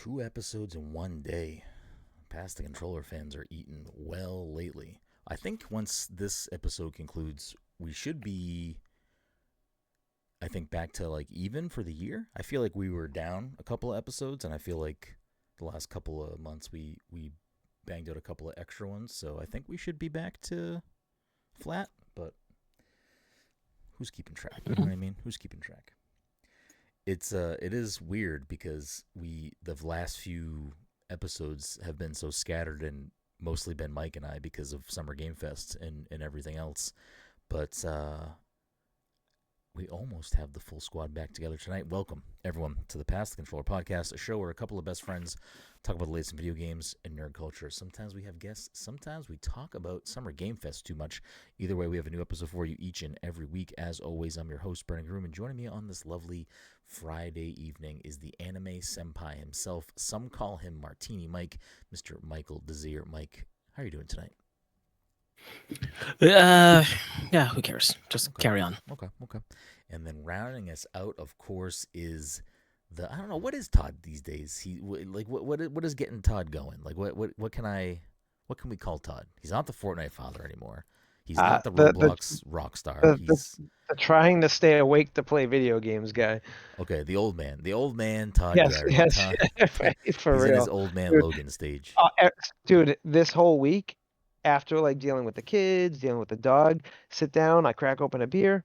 2 episodes in one day. Pass the Controller fans are eating well lately. I think once this episode concludes, we should be, I think, back to like even for the year. I feel like we were down a couple of episodes, and I feel like the last couple of months we banged out a couple of extra ones. So I think we should be back to flat, but who's keeping track? You know what I mean? Who's keeping track? It is weird because the last few episodes have been so scattered and mostly been Mike and I because of Summer Game Fest and everything else. But we almost have the full squad back together tonight. Welcome, everyone, to the Pass the Controller podcast, a show where a couple of best friends talk about the latest in video games and nerd culture. Sometimes we have guests. Sometimes we talk about Summer Game Fest too much. Either way, we have a new episode for you each and every week. As always, I'm your host, Brenden, and joining me on this lovely Friday evening is the anime senpai himself. Some call him Martini Mike, Mr. Michael Desir. Mike, how are you doing tonight? Yeah, who cares? Just carry on. Okay. And then rounding us out, of course, is I don't know, what is Todd these days? What is getting Todd going? Like what can we call Todd? He's not the Fortnite father anymore. He's not the Roblox rock star. He's the trying to stay awake to play video games guy. Okay, the old man, Todd. Yes, Gary. yes, Todd, for he's real. in his old man Logan stage. Dude, this whole week, after like dealing with the kids, dealing with the dog, sit down, I crack open a beer.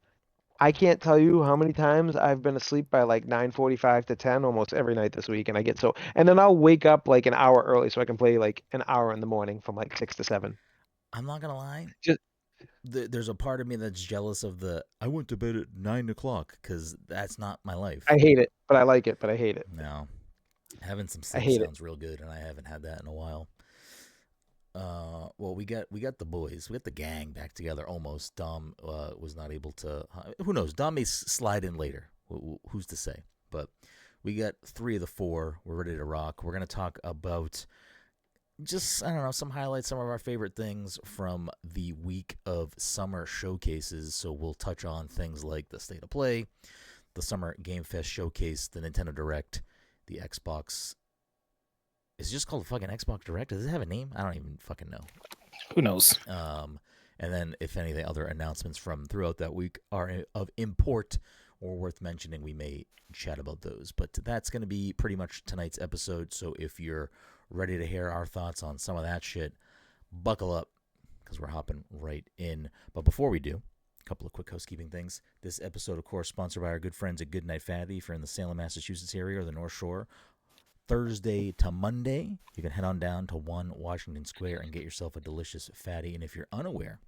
I can't tell you how many times I've been asleep by like 9:45 to 10 almost every night this week, and and then I'll wake up like an hour early so I can play like an hour in the morning from like 6 to 7. I'm not gonna lie. Just there's a part of me that's jealous of I went to bed at 9 o'clock because that's not my life. I hate it, but I like it, but I hate it. No, having some sleep sounds real good, and I haven't had that in a while. Well, we got the boys, we got the gang back together almost. Dom was not able to. Who knows? Dom may slide in later. Who's to say? But we got 3 of the 4. We're ready to rock. We're gonna talk about just, I don't know, some highlights, some of our favorite things from the week of summer showcases. So we'll touch on things like the State of Play, the Summer Game Fest Showcase, the Nintendo Direct, the Xbox. Is it just called fucking Xbox Direct? Does it have a name? I don't even fucking know. Who knows? And then if any of the other announcements from throughout that week are of import or worth mentioning, we may chat about those. But that's going to be pretty much tonight's episode. So if you're ready to hear our thoughts on some of that shit, buckle up because we're hopping right in. But before we do, a couple of quick housekeeping things. This episode, of course, sponsored by our good friends at Goodnight Fatty. If you're in the Salem, Massachusetts area or the North Shore, Thursday to Monday, you can head on down to 1 Washington Square and get yourself a delicious fatty. And if you're unaware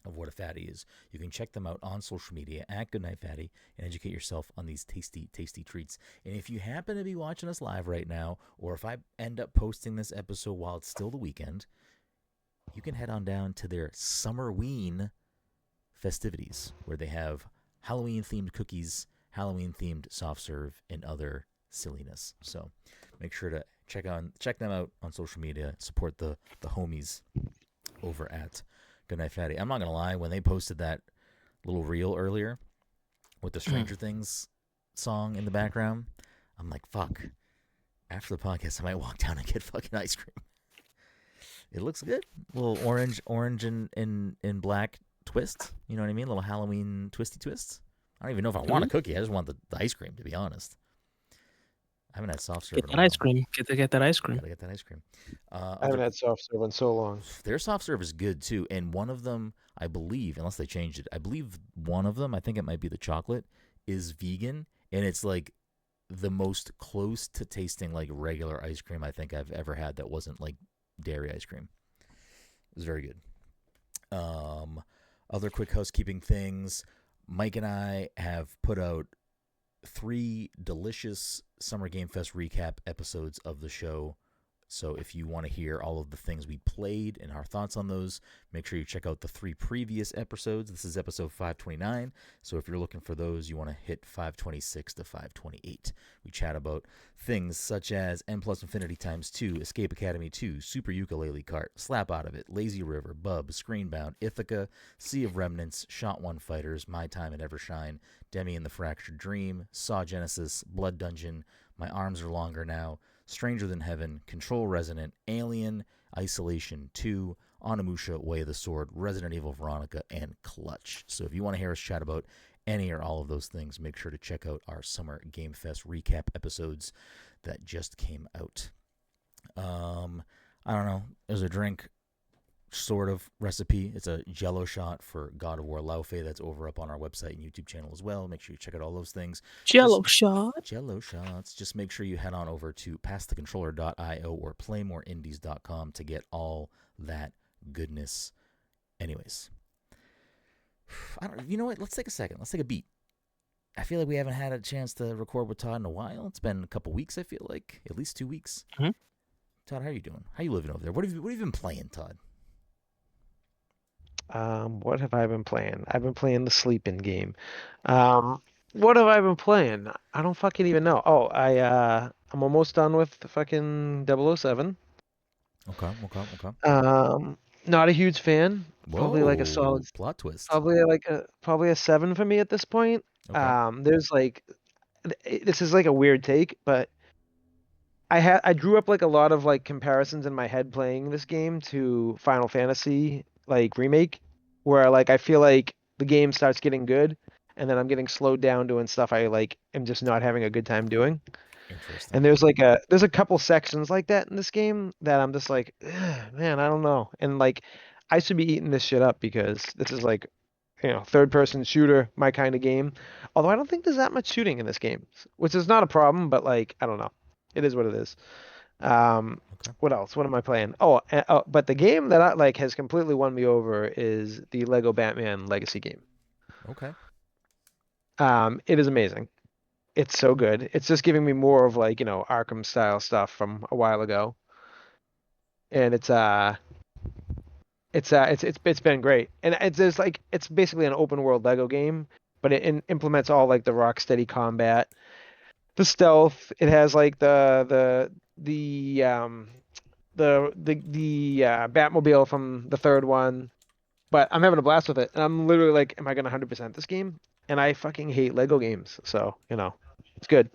of what a fatty is, you can check them out on social media at Goodnight Fatty and educate yourself on these tasty, tasty treats. And if you happen to be watching us live right now, or if I end up posting this episode while it's still the weekend, you can head on down to their Summerween festivities, where they have Halloween-themed cookies, Halloween-themed soft serve, and other silliness. So make sure to check them out on social media. Support the homies over at Goodnight Fatty. I'm not gonna lie, when they posted that little reel earlier with the Stranger Things song in the background, I'm like, fuck. After the podcast, I might walk down and get fucking ice cream. It looks good. A little orange and black twist. You know what I mean? A little Halloween twisty twists. I don't even know if I want a cookie. I just want the ice cream, to be honest. I haven't had soft serve. Get that ice cream. Get that ice cream. Gotta get that ice cream. I haven't had soft serve in so long. Their soft serve is good too, and one of them, I believe, unless they changed it, I believe one of them, I think it might be the chocolate, is vegan, and it's like the most close to tasting like regular ice cream I think I've ever had that wasn't like dairy ice cream. It was very good. Other quick housekeeping things. Mike and I have put out 3 delicious Summer Game Fest recap episodes of the show. So if you want to hear all of the things we played and our thoughts on those, make sure you check out the 3 previous episodes. This is episode 529. So if you're looking for those, you want to hit 526 to 528. We chat about things such as M Plus Infinity Times 2, Escape Academy 2, Super Ukulele Kart, Slap Out of It, Lazy River, Bub, Screenbound, Ithaca, Sea of Remnants, Shot 1 Fighters, My Time and Evershine, Demi and the Fractured Dream, Saw Genesis, Blood Dungeon, My Arms Are Longer Now, Stranger Than Heaven, Control Resonant, Alien, Isolation 2, Onimusha, Way of the Sword, Resident Evil Veronica, and Clutch. So if you want to hear us chat about any or all of those things, make sure to check out our Summer Game Fest recap episodes that just came out. I don't know. There's a drink sort of recipe. It's a Jello shot for God of War Laufey that's over up on our website and YouTube channel as well. Make sure you check out all those things. Jello shot. Jello shots. Just make sure you head on over to passthecontroller.io or playmoreindies.com to get all that goodness. Anyways, you know what? Let's take a second. Let's take a beat. I feel like we haven't had a chance to record with Todd in a while. It's been a couple weeks, I feel like. At least 2 weeks. Mm-hmm. Todd, how are you doing? How you living over there? What have you been playing, Todd? What have I been playing? I've been playing the sleeping game. What have I been playing? I don't fucking even know. Oh, I'm almost done with the fucking 007. Okay. Not a huge fan. Probably like a Whoa, solid, plot twist. probably a 7 for me at this point. Okay. There's like, this is like a weird take, but I drew up like a lot of like comparisons in my head playing this game to Final Fantasy like remake, where like I feel like the game starts getting good, and then I'm getting slowed down doing stuff I like am just not having a good time doing. Interesting. And there's a couple sections like that in this game that I'm just like, man, I don't know. And like I should be eating this shit up because this is like, third person shooter, my kind of game. Although I don't think there's that much shooting in this game, which is not a problem, but like I don't know. It is what it is. Okay. What else? What am I playing? But the game that I like has completely won me over is the Lego Batman Legacy game. Okay. It is amazing. It's so good. It's just giving me more of like, Arkham style stuff from a while ago. And it's been great. And it's just like it's basically an open world Lego game, but it implements all like the Rocksteady combat, the stealth. It has like the Batmobile from the third one. But I'm having a blast with it. And I'm literally like, am I gonna 100% this game? And I fucking hate Lego games, so it's good.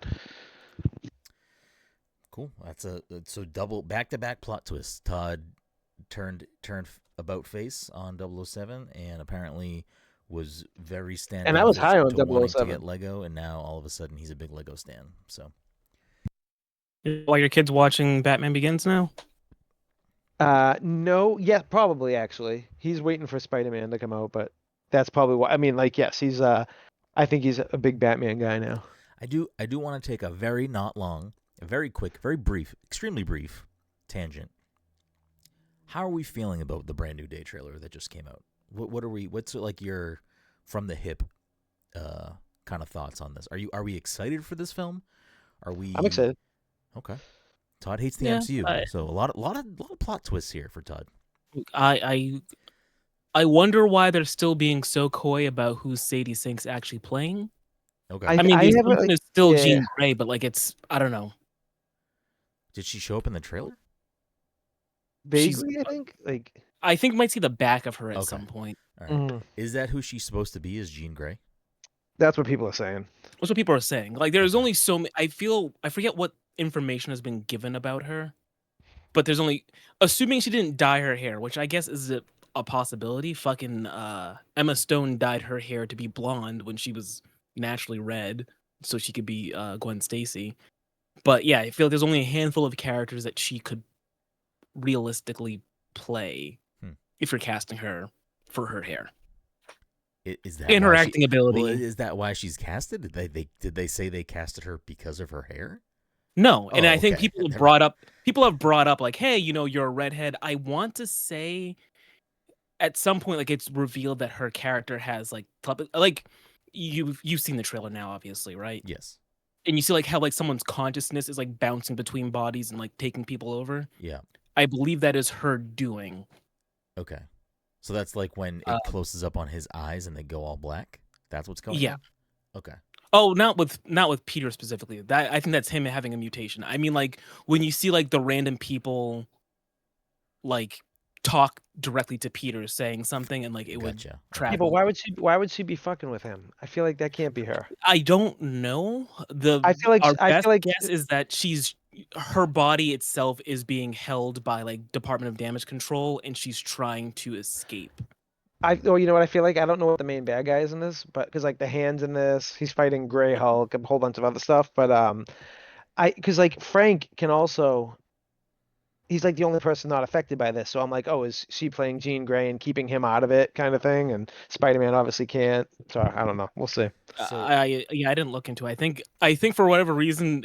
Cool. So double back-to-back plot twist. Todd turned about face on 007 and apparently was very And I was standoffish high on to wanting to 007. get Lego, and now all of a sudden he's a big Lego stan. So While your kid's watching Batman Begins now? No, yeah, probably actually. He's waiting for Spider-Man to come out, but that's probably why. I mean, like, yes, I think he's a big Batman guy now. I do want to take a very not long, a very quick, very brief, extremely brief tangent. How are we feeling about the brand new day trailer that just came out? What's like your from the hip kind of thoughts on this? Are we excited for this film? I'm excited. Okay. Todd hates the Yeah, MCU, so a lot of plot twists here for Todd. I wonder why they're still being so coy about who Sadie Sink's actually playing. Okay. I mean, the assumption is still yeah. Jean Grey, but like I don't know. Did she show up in the trailer? Vaguely, I think. Like, I think we might see the back of her at Okay. some point. All right. Is that who she's supposed to be? Is Jean Grey? that's what people are saying. That's what people are saying. Like, there's only so many. I forget what information has been given about her, but there's only, assuming she didn't dye her hair, which I guess is a possibility. Fucking Emma Stone dyed her hair to be blonde when she was naturally red, so she could be Gwen Stacy. But yeah, I feel like there's only a handful of characters that she could realistically play if you're casting her for her hair. Is that in her acting ability? Well, is that why she's casted? Did they say they casted her because of her hair? No, and I think okay. people have brought up like, hey, you're a redhead. I want to say at some point, like, it's revealed that her character has like you've seen the trailer now, obviously, right? Yes. And you see like how like someone's consciousness is like bouncing between bodies and like taking people over. Yeah. I believe that is her doing. Okay. So that's like when it closes up on his eyes and they go all black? That's what's going on? Okay. Oh, not with Peter specifically. That I think that's him having a mutation. I mean, like when you see like the random people like talk directly to Peter saying something, and like it would Gotcha. travel. Yeah, but why would she be fucking with him? I feel like that can't be her. I don't know. I feel like Our best guess is that her body itself is being held by like Department of Damage Control, and she's trying to escape. you know what I feel like? I don't know what the main bad guy is in this, but because like the hands in this, he's fighting Grey Hulk, a whole bunch of other stuff. But because like Frank can also, he's like the only person not affected by this. So I'm like, oh, is she playing Jean Grey and keeping him out of it, kind of thing? And Spider-Man obviously can't. So I don't know. We'll see. So I didn't look into it. I think for whatever reason,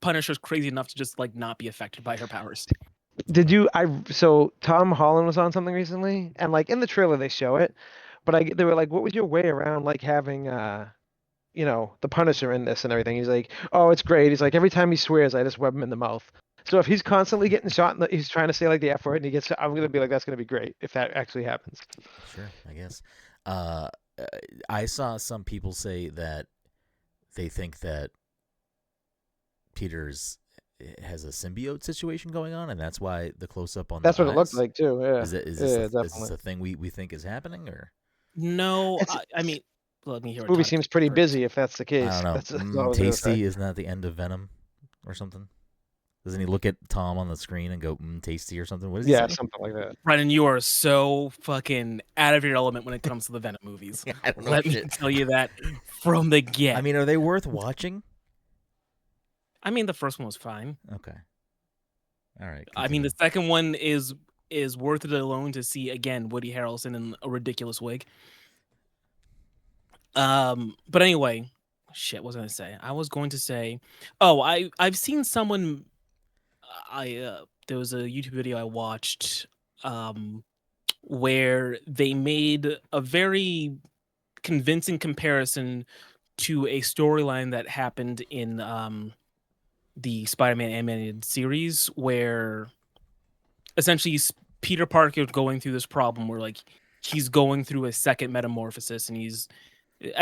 Punisher's crazy enough to just like not be affected by her powers. Did you? So Tom Holland was on something recently, and like in the trailer they show it, but they were like, what was your way around like having you know, the Punisher in this and everything? He's like, oh, it's great. He's like, every time he swears, I just web him in the mouth. So if he's constantly getting shot, he's trying to say like the F word, and he gets, I'm gonna be like, that's gonna be great if that actually happens. sure, I guess. I saw some people say that they think that Peter's has a symbiote situation going on, and that's why the close up on That's the what it looked eyes. like too. Yeah. Is Yeah, this definitely. a thing we think is happening, or No, It's, I mean, let me hear. this What movie Todd seems said pretty first. busy if that's the I case. don't know? That's all I was gonna say. Tasty, isn't that the end of Venom, or something? Doesn't he look at Tom on the screen and go tasty or something? What does he Yeah, say? something like that. Brenden, you are so fucking out of your element when it comes to the Venom movies. Yeah, I don't know Let me shit. tell you that from the get. I mean, are they worth watching? The first one was fine. Okay. All right. I mean, the second one is worth it alone to see again Woody Harrelson in a ridiculous wig. But anyway, shit, what was I gonna say? I was going to say, oh, I've seen someone. There was a YouTube video I watched, where they made a very convincing comparison to a storyline that happened in the Spider-Man animated series, where essentially Peter Parker is going through this problem where like he's going through a second metamorphosis, and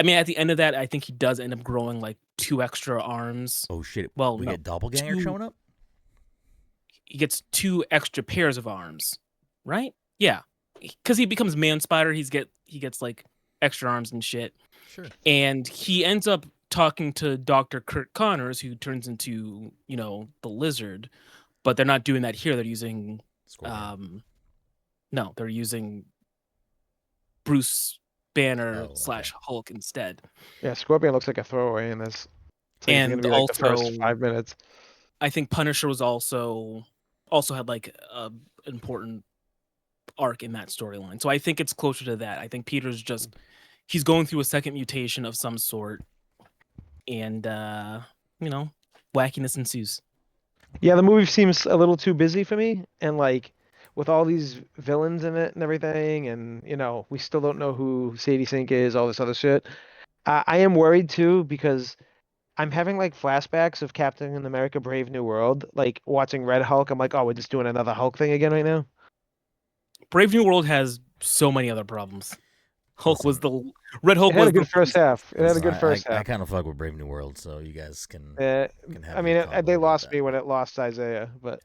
at the end of that, I think he does end up growing like 2 extra arms. Oh shit! Well, we no, get doppelganger 2 showing up. He gets 2 extra pairs of arms, right? Yeah, because he becomes Man Spider. He gets like extra arms and shit. Sure. And he ends up talking to Dr. Kurt Connors, who turns into, the Lizard. But they're not doing that here. They're using Scorpion. no, they're using Bruce Banner Oh, okay. / Hulk instead. Yeah, Scorpion looks like a throwaway in this. It's like it's And gonna be like the first also, 5 minutes. I think Punisher was also had like a important arc in that storyline. So I think it's closer to that. I think Peter's just he's going through a second mutation of some sort, and wackiness ensues. Yeah, the movie seems a little too busy for me, and like with all these villains in it and everything, and we still don't know who Sadie Sink is, all this other shit. I am worried too because I'm having like flashbacks of Captain America: Brave New World, like watching Red Hulk. I'm like, oh, we're just doing another Hulk thing again right now. Brave New World has so many other problems. Hulk was the Red Hulk It had was a good first half. It had a Listen, good first I half. kind of fuck with Brave New World, so you guys can I have mean, your combo they about lost that. me when it lost Isaiah, but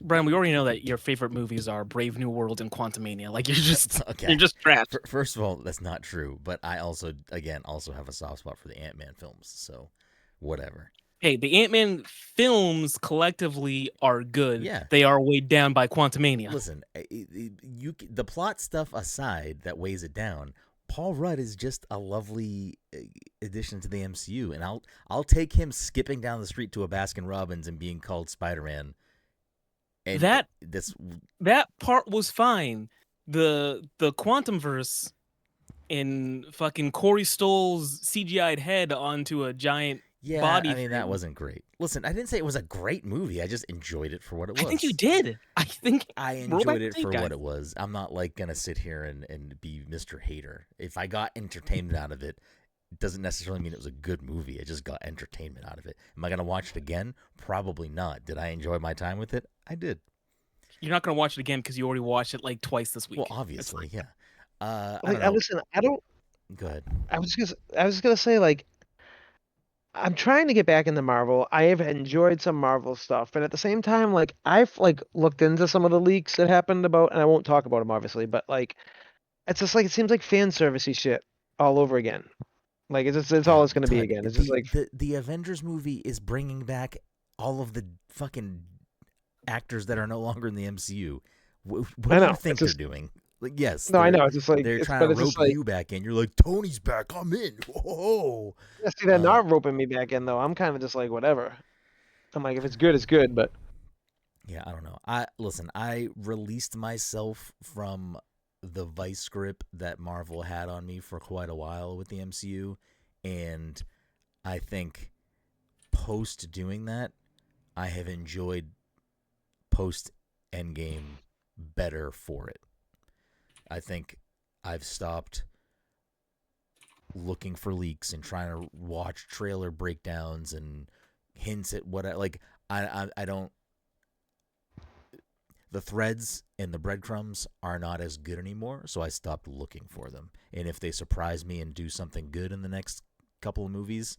Brian, we already know that your favorite movies are Brave New World and Quantumania. Like you're just Okay. you're just trash. First of all, that's not true. But I also have a soft spot for the Ant-Man films. So, whatever. Hey, the Ant-Man films collectively are good. Yeah. They are weighed down by Quantumania. Listen, the plot stuff aside that weighs it down, Paul Rudd is just a lovely addition to the MCU, and I'll take him skipping down the street to a Baskin Robbins and being called Spider-Man. And that part was fine. The Quantumverse and fucking Corey Stoll's CGI'd head onto a giant body. I mean, that wasn't great. Listen, I didn't say it was a great movie. I just enjoyed it for what it was. I think you did. I enjoyed it for what it was. I'm not like gonna sit here and be Mr. Hater. If I got entertainment out of it, it doesn't necessarily mean it was a good movie. I just got entertainment out of it. Am I gonna watch it again? Probably not. Did I enjoy my time with it? I did. You're not gonna watch it again because you already watched it like twice this week. Well, obviously, yeah. listen, I don't. Go ahead. I was just gonna say like, I'm trying to get back into Marvel. I have enjoyed some Marvel stuff, but at the same time, like I've like looked into some of the leaks that happened about, and I won't talk about them obviously, but like it's just like it seems like fan servicey shit all over again. Like it's all it's gonna be Todd, again. It's just like the Avengers movie is bringing back all of the fucking actors that are no longer in the MCU. What I do you know. think It's they're just doing? Like, yes, no, I know. It's just like they're it's trying but to it's just rope like you back in. You're like, Tony's back. I'm in. Whoa. yeah, see, they're not roping me back in though. I'm kind of just like whatever. I'm like if it's good, it's good. But Yeah, I don't know. I released myself from the vice grip that Marvel had on me for quite a while with the MCU, and I think post doing that, I have enjoyed post Endgame better for it. I think I've stopped looking for leaks and trying to watch trailer breakdowns and hints at what I don't. The threads and the breadcrumbs are not as good anymore, so I stopped looking for them. And if they surprise me and do something good in the next couple of movies,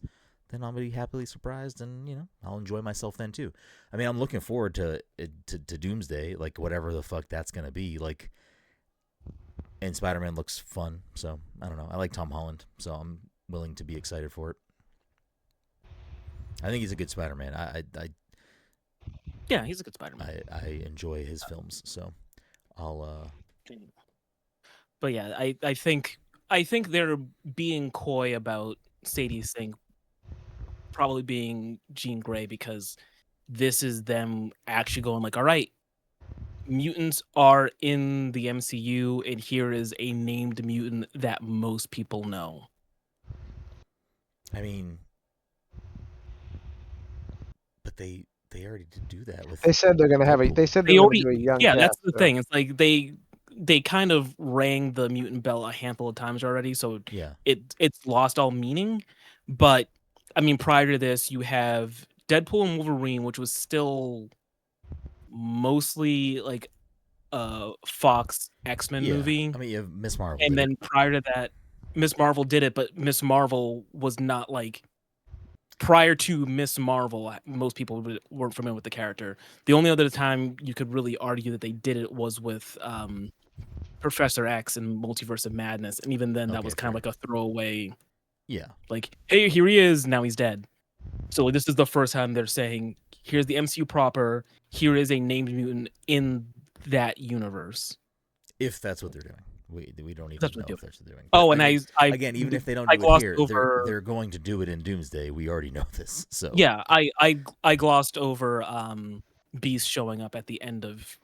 then I'll be happily surprised, and I'll enjoy myself then too. I mean, I'm looking forward to Doomsday, like whatever the fuck that's gonna be. Like, and Spider-Man looks fun, so I don't know. I like Tom Holland, so I'm willing to be excited for it. I think he's a good Spider-Man. Yeah, he's a good Spider-Man. I enjoy his films, so I'll But yeah, I think they're being coy about Sadie Sink probably being Jean Grey because this is them actually going like, all right, mutants are in the MCU, and here is a named mutant that most people know. I mean, but they already did do that with. they said they're gonna have a. Deadpool. They said They they're gonna already, do a young yeah, cast. that's the So thing. It's like they kind of rang the mutant bell a handful of times already, so Yeah, it's lost all meaning. But I mean, prior to this, you have Deadpool and Wolverine, which was still mostly like a Fox X-Men yeah. movie. I mean, you have Miss Marvel. And Did it. then prior to that, Miss Marvel did it, but Miss Marvel was not like prior to Miss Marvel, most people weren't familiar with the character. The only other time you could really argue that they did it was with Professor X and Multiverse of Madness, and even then, that Okay, was kind of fair. like a throwaway, Yeah, like, "Hey, here he is. Now he's dead." So this is the first time they're saying, "Here's the MCU proper. Here is a named mutant in that universe." if that's what they're doing. We don't even That's know what they're if doing. that's what they're doing. But Oh, and again, even if they don't I do it glossed here, over. they're going to do it in Doomsday. We already know this. So Yeah, I glossed over Beast showing up at the end of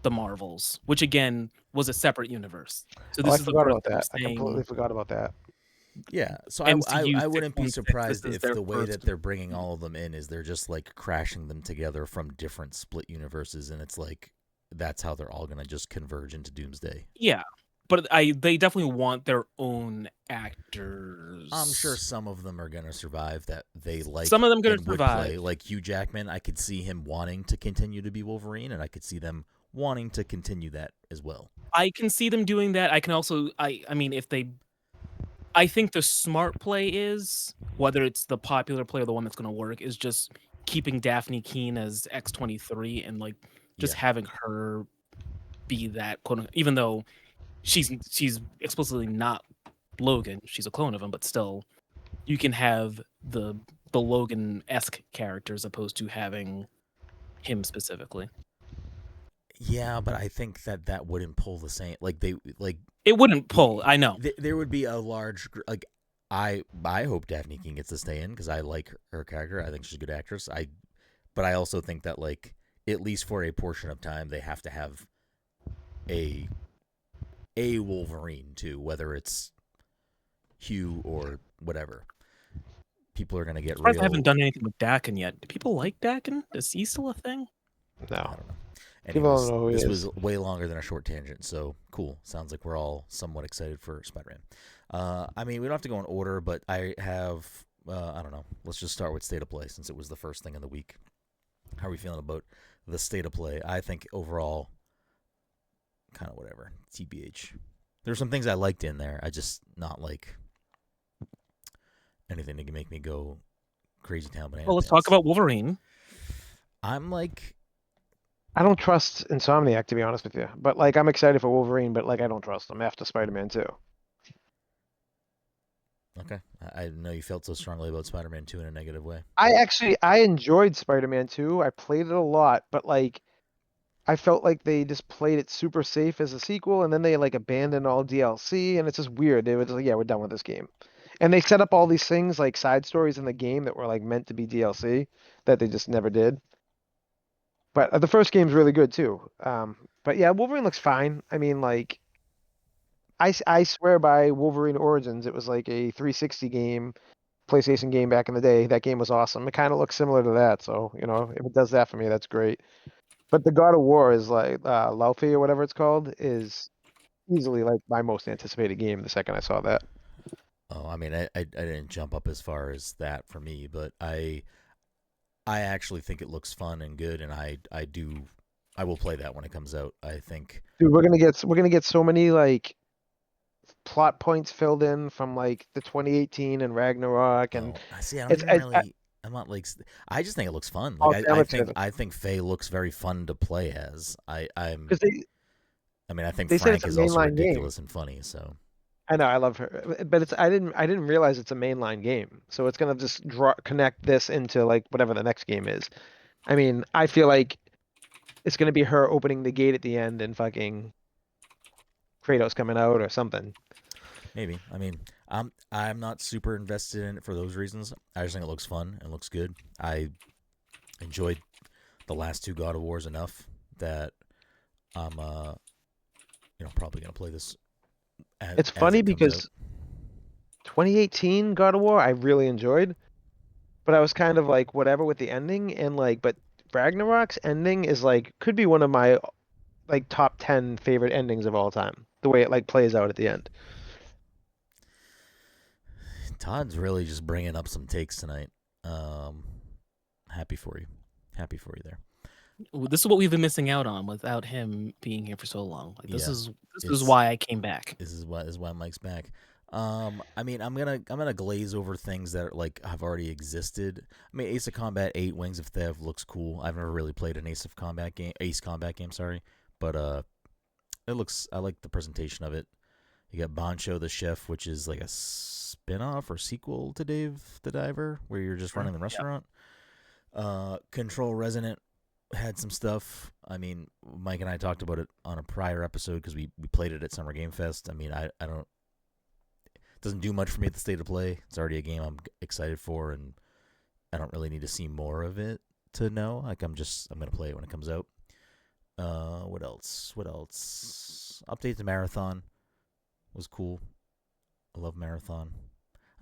the Marvels, which again was a separate universe. So oh, this I is the forgot first about time that. I they're completely saying forgot about that. yeah, so MCU I wouldn't be 616. This surprised is if their the way first. that they're bringing all of them in is they're just like crashing them together from different split universes, and it's like that's how they're all gonna just converge into Doomsday. Yeah, but they definitely want their own actors. I'm sure some of them are gonna survive that they Some like of them gonna and would survive. play. Like Hugh Jackman, I could see him wanting to continue to be Wolverine, and I could see them wanting to continue that as well. I can see them doing that. I can also I mean if they I think the smart play is whether it's the popular play or the one that's going to work is just keeping Daphne Keene as X-23 and like just Yeah, having her be that quote even though she's explicitly not Logan, she's a clone of him, but still you can have the Logan-esque character as opposed to having him specifically. yeah, but I think that wouldn't pull the same. Like they like It wouldn't pull, I know. there would be a large like I hope Daphne King gets to stay in because I like her character. I think she's a good actress. But I also think that like at least for a portion of time they have to have a Wolverine too, whether it's Hugh or whatever. People are gonna get Surprised real. I haven't done anything with Dakin yet. Do people like Dakin? Is he still a thing? No, I don't know. people Anyways, don't know who he this is. was way longer than a short tangent, so cool. Sounds like we're all somewhat excited for Spider-Man. I mean, we don't have to go in order, but I have, I don't know. Let's just start with State of Play since it was the first thing in the week. How are we feeling about the State of Play? I think overall, kind of whatever. TBH. There's some things I liked in there. I just not like anything that can make me go Crazy Town Banana Well, let's Pants. talk about Wolverine. I'm like, I don't trust Insomniac, to be honest with you. But like, I'm excited for Wolverine, but like, I don't trust them after Spider-Man 2. okay. I didn't know you felt so strongly about Spider-Man 2 in a negative way. I enjoyed Spider-Man 2. I played it a lot, but like, I felt like they just played it super safe as a sequel, and then they like abandoned all DLC, and it's just weird. They were just like, yeah, we're done with this game. And they set up all these things like side stories in the game that were like meant to be DLC that they just never did. But the first game's really good too. But yeah, Wolverine looks fine. I mean, like, I swear by Wolverine Origins, it was like a 360 game, PlayStation game back in the day. That game was awesome. It kind of looks similar to that, so you know, if it does that for me, that's great. But the God of War is like Laufey or whatever it's called is easily like my most anticipated game the second I saw that. Oh, I mean, I didn't jump up as far as that for me, but I actually think it looks fun and good, and I will play that when it comes out. I think. Dude, we're gonna get so many like plot points filled in from like the 2018 and Ragnarok, and Oh, I see. I don't it's even really. I'm not like. I just think it looks fun. Like all damage I think Faye looks very fun to play as. because I mean, I think they said it's Frank a is also mainline game. ridiculous and funny. So. I know I love her, but I didn't realize it's a mainline game, so it's gonna just connect this into like whatever the next game is. I mean, I feel like it's gonna be her opening the gate at the end and fucking Kratos coming out or something. Maybe. I mean, I'm not super invested in it for those reasons. I just think it looks fun and looks good. I enjoyed the last two God of Wars enough that I'm probably gonna play this It's as funny it comes out. because 2018 God of War I really enjoyed, but I was kind of like whatever with the ending and like, but Ragnarok's ending is like could be one of my like top 10 favorite endings of all time. The way it like plays out at the end. Todd's really just bringing up some takes tonight. Happy for you. Happy for you there. This is what we've been missing out on without him being here for so long. Like this Yeah, is why I came back. This is why Mike's back. I mean, I'm gonna glaze over things that like have already existed. I mean, Ace of Combat 8 Wings of Thev looks cool. I've never really played an Ace Combat game, sorry, but it looks. I like the presentation of it. You got Bancho the Chef, which is like a spin-off or sequel to Dave the Diver, where you're just running the restaurant. Control Resonant had some stuff. I mean, Mike and I talked about it on a prior episode because we played it at Summer Game Fest. I mean, I don't. It doesn't do much for me at the state of play. It's already a game I'm excited for, and I don't really need to see more of it to know. Like I'm gonna play it when it comes out. What else? Update to Marathon was cool. I love Marathon.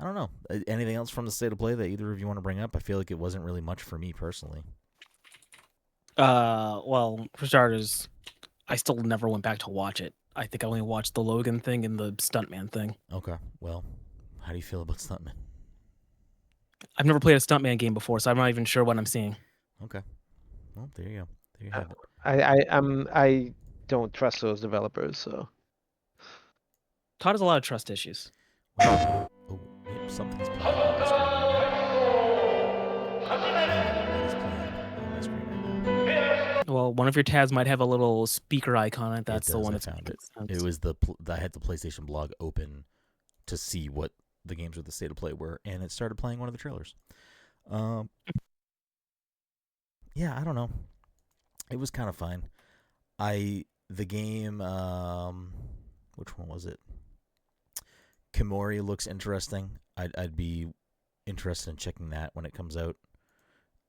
I don't know. Anything else from the state of play that either of you want to bring up? I feel like it wasn't really much for me personally. Well, for starters, I still never went back to watch it. I think I only watched the Logan thing and the Stuntman thing. Okay. Well, how do you feel about Stuntman? I've never played a Stuntman game before, so I'm not even sure what I'm seeing. Okay. Well, there you go. There you have it. I don't trust those developers, so Todd has a lot of trust issues. Well, oh, yep, something's playing on my screen right now. What is playing on my screen right now? Well, one of your tabs might have a little speaker icon on it. That's the does, one I that's found it. It was I had the PlayStation blog open to see what the games with the state of play were, and it started playing one of the trailers. Yeah, I don't know. It was kind of fine. The game, which one was it? Kimori looks interesting. I'd be interested in checking that when it comes out.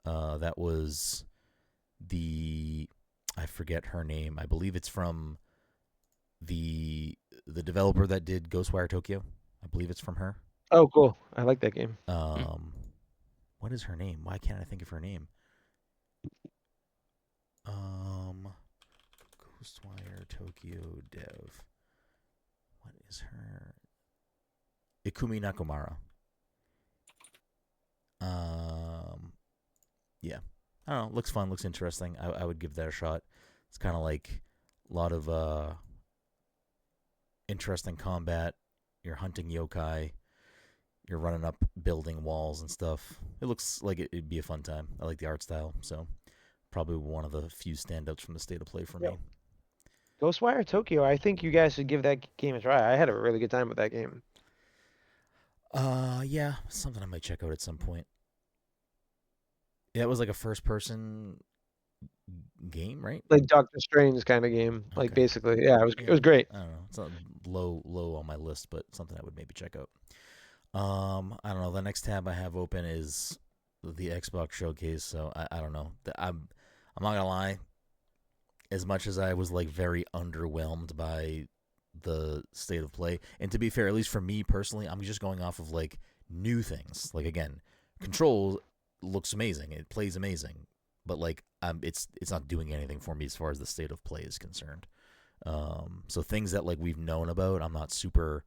That was I forget her name. I believe it's from the developer that did Ghostwire Tokyo. I believe it's from her. oh cool. I like that game. What is her name? Why can't I think of her name? Ghostwire Tokyo dev. What is her? Ikumi Nakamura. Yeah. I don't know. Looks fun. Looks interesting. I would give that a shot. It's kind of like a lot of interesting combat. You're hunting yokai. you're running up building walls and stuff. It looks like it'd be a fun time. I like the art style, so probably one of the few standouts from the state of play for me. Ghostwire Tokyo, I think you guys should give that game a try. I had a really good time with that game. Yeah, something I might check out at some point. Yeah, it was like a first-person game, right? Like Doctor Strange kind of game, like Okay. basically. Yeah, it was great. I don't know. It's not low on my list, but something I would maybe check out. I don't know. The next tab I have open is the Xbox showcase, so I don't know. I'm not gonna lie. As much as I was like very underwhelmed by the state of play, and to be fair, at least for me personally, I'm just going off of like new things. Like again, Control looks amazing. It plays amazing, but like it's not doing anything for me as far as the state of play is concerned. So things that like we've known about, I'm not super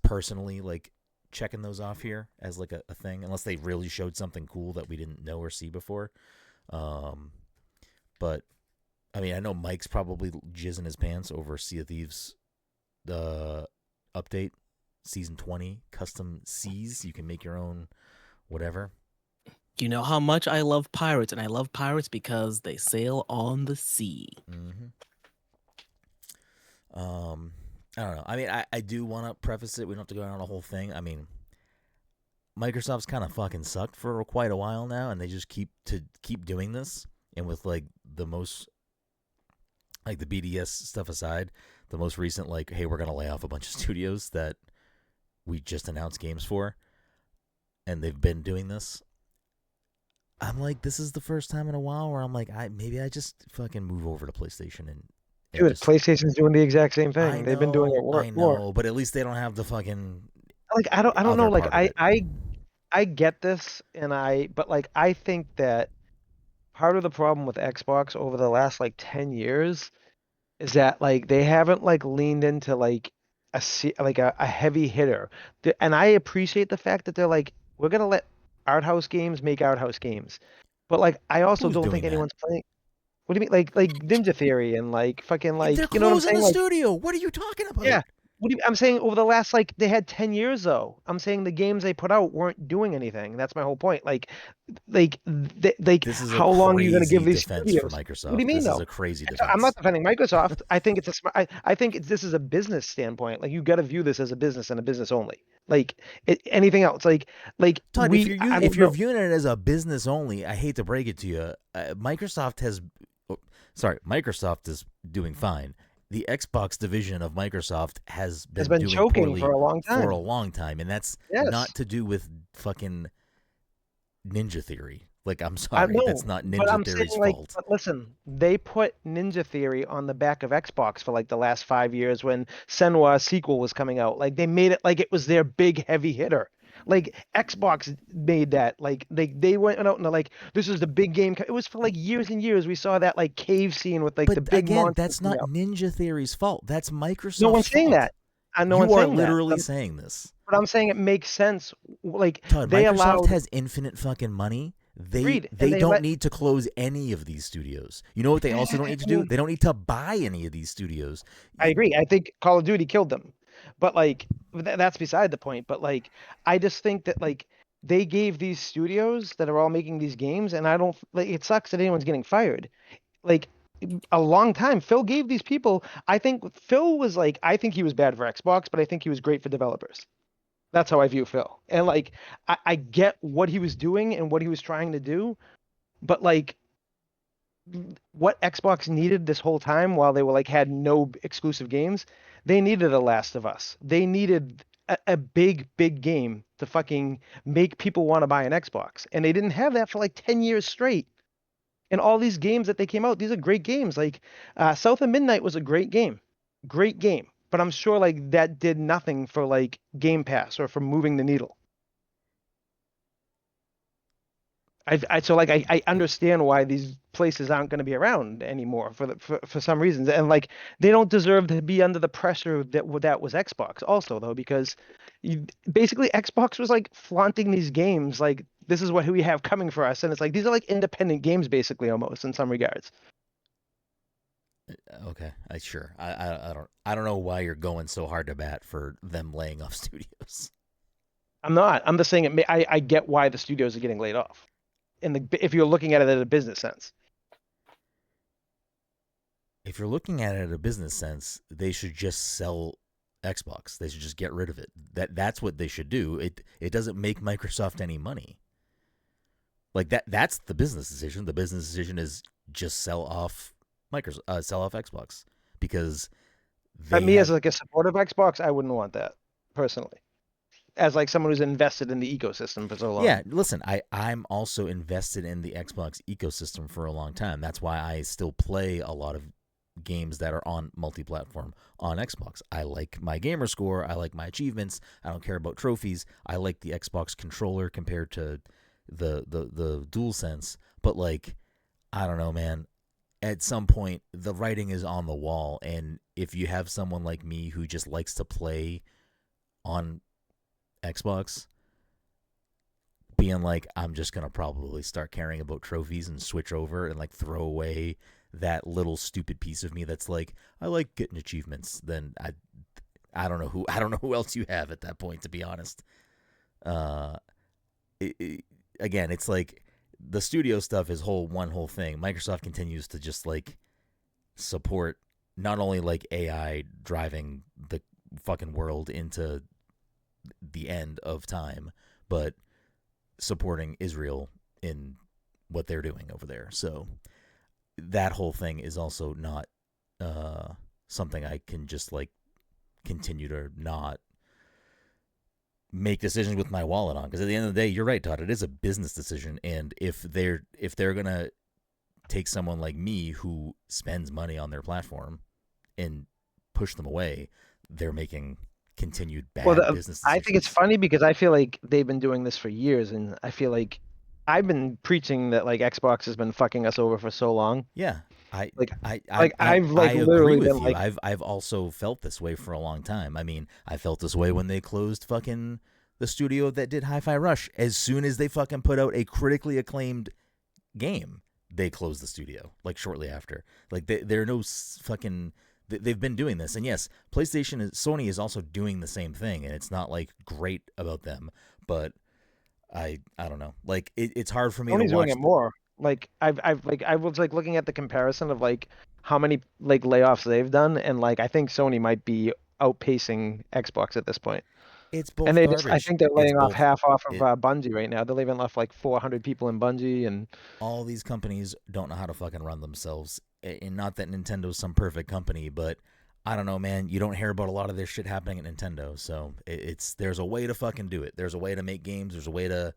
personally like checking those off here as like a thing, unless they really showed something cool that we didn't know or see before. But I mean, I know Mike's probably jizzing his pants over Sea of Thieves, the update, season 20, custom seas. You can make your own whatever. You know how much I love pirates, and I love pirates because they sail on the sea. Mm-hmm. I don't know. I mean, I do want to preface it. We don't have to go down the whole thing. I mean, Microsoft's kind of fucking sucked for quite a while now, and they just keep doing this. And with like the most, like the BDS stuff aside, the most recent, like, hey, we're gonna lay off a bunch of studios that we just announced games for, and they've been doing this. I'm like, this is the first time in a while where I'm like, maybe I just fucking move over to PlayStation and Dude, just, PlayStation's doing the exact same thing. They've been doing it I more. know, but at least they don't have the fucking Like I don't know. other Like part of it. I get this, but like I think that part of the problem with Xbox over the last like 10 years is that like they haven't like leaned into like a heavy hitter. And I appreciate the fact that they're like, we're gonna let art house games make art house games. But like I also Who's don't doing think that? anyone's playing. What do you mean? Like Ninja Theory and like fucking They're like, you know what I'm closing saying? the Like, studio. What are you talking yeah. about? What do you, I'm saying over the last like they had 10 years though. I'm saying the games they put out weren't doing anything. That's my whole point. Like This is a how long are you going to give crazy these defense for studios? What do you Microsoft. mean This is though? a crazy I'm not defense. defending Microsoft. I think it's a smart. I think this is a business standpoint. Like you got to view this as a business and a business only. Like anything else. Like Todd, I if don't you're know. viewing it as a business only, I hate to break it to you, Microsoft is doing fine. The Xbox division of Microsoft has Has been been doing choking for poorly a long for a time. long time, and that's not Yes. to do with fucking Ninja Theory. Like, I'm I sorry, that's know, not but Ninja I'm saying Theory's like, fault. but listen, they put Ninja Theory on the back of Xbox for like the last 5 years when Senua sequel was coming out. Like they made it like it was their big heavy hitter. Like Xbox made that. Like they went out and they're like, this is the big game. It was for like years and years. We saw that like cave scene with like But the big again, monster that's coming not out. Ninja Theory's fault. That's No Microsoft's one's saying fault. that. No You one's are saying that. literally saying this. But I'm saying it makes sense. Like Todd, they Microsoft allowed has infinite fucking money. Reed and They they don't let. need to close any of these studios. You know what they also don't need to do? They don't need to buy any of these studios. I agree. I think Call of Duty killed them. But like that's beside the point. But like I just think that like they gave these studios that are all making these games, and I don't like it sucks that anyone's getting fired. Like a long time. Phil gave these people, I think Phil was like, I think he was bad for Xbox, but I think he was great for developers. That's how I view Phil. And like I get what he was doing and what he was trying to do, but like what Xbox needed this whole time while they were like had no exclusive games, they needed a Last of Us. They needed a big game to fucking make people want to buy an Xbox. And they didn't have that for like 10 years straight. And all these games that they came out, these are great games. Like South of Midnight was a great game. Great game. But I'm sure like that did nothing for like Game Pass or for moving the needle. So like I understand why these places aren't going to be around anymore for some reasons, and like they don't deserve to be under the pressure that was Xbox also though, because basically Xbox was like flaunting these games like this is what we have coming for us, and it's like these are like independent games basically almost in some regards. Okay, sure. I don't know why you're going so hard to bat for them laying off studios. I'm not. I'm just saying I get why the studios are getting laid off. If you're looking at it in a business sense. If you're looking at it in a business sense, they should just sell Xbox. They should just get rid of it. That's what they should do. It doesn't make Microsoft any money. Like that's the business decision. The business decision is just sell off Xbox because Me as like a supporter of Xbox, I wouldn't want that personally. As like someone who's invested in the ecosystem for so long. Yeah, listen, I'm also invested in the Xbox ecosystem for a long time. That's why I still play a lot of games that are on multi-platform on Xbox. I like my gamer score. I like my achievements. I don't care about trophies. I like the Xbox controller compared to the DualSense. But like, I don't know, man. At some point, the writing is on the wall, and if you have someone like me who just likes to play on Xbox, being like, I'm just gonna probably start caring about trophies and switch over and like throw away that little stupid piece of me that's like, I like getting achievements. Then I don't know who else you have at that point, to be honest. Again, it's like the studio stuff is one whole thing. Microsoft continues to just like support not only like AI driving the fucking world into the end of time, but supporting Israel in what they're doing over there. So that whole thing is also not something I can just like continue to not make decisions with my wallet on, because at the end of the day, you're right, Todd, it is a business decision. And if they're gonna take someone like me who spends money on their platform and push them away, they're making continued bad business decisions. I think it's funny because I feel like they've been doing this for years, and I feel like I've been preaching that like Xbox has been fucking us over for so long. Yeah. I've literally been like, I've also felt this way for a long time. I mean, I felt this way when they closed fucking the studio that did Hi-Fi Rush. As soon as they fucking put out a critically acclaimed game, they closed the studio like shortly after. Like they're no fucking. They've been doing this, and yes, Sony is also doing the same thing, and it's not like great about them, but I don't know. Like it's hard for me Sony's to watch. Doing it more. Like I was like looking at the comparison of like how many like layoffs they've done, and like I think Sony might be outpacing Xbox at this point. It's both And garbage. I think they're laying off half off of it, Bungie right now. They're leaving off like 400 people in Bungie, and all these companies don't know how to fucking run themselves. And not that Nintendo's some perfect company, but I don't know, man. You don't hear about a lot of this shit happening at Nintendo. So there's a way to fucking do it. There's a way to make games. There's a way to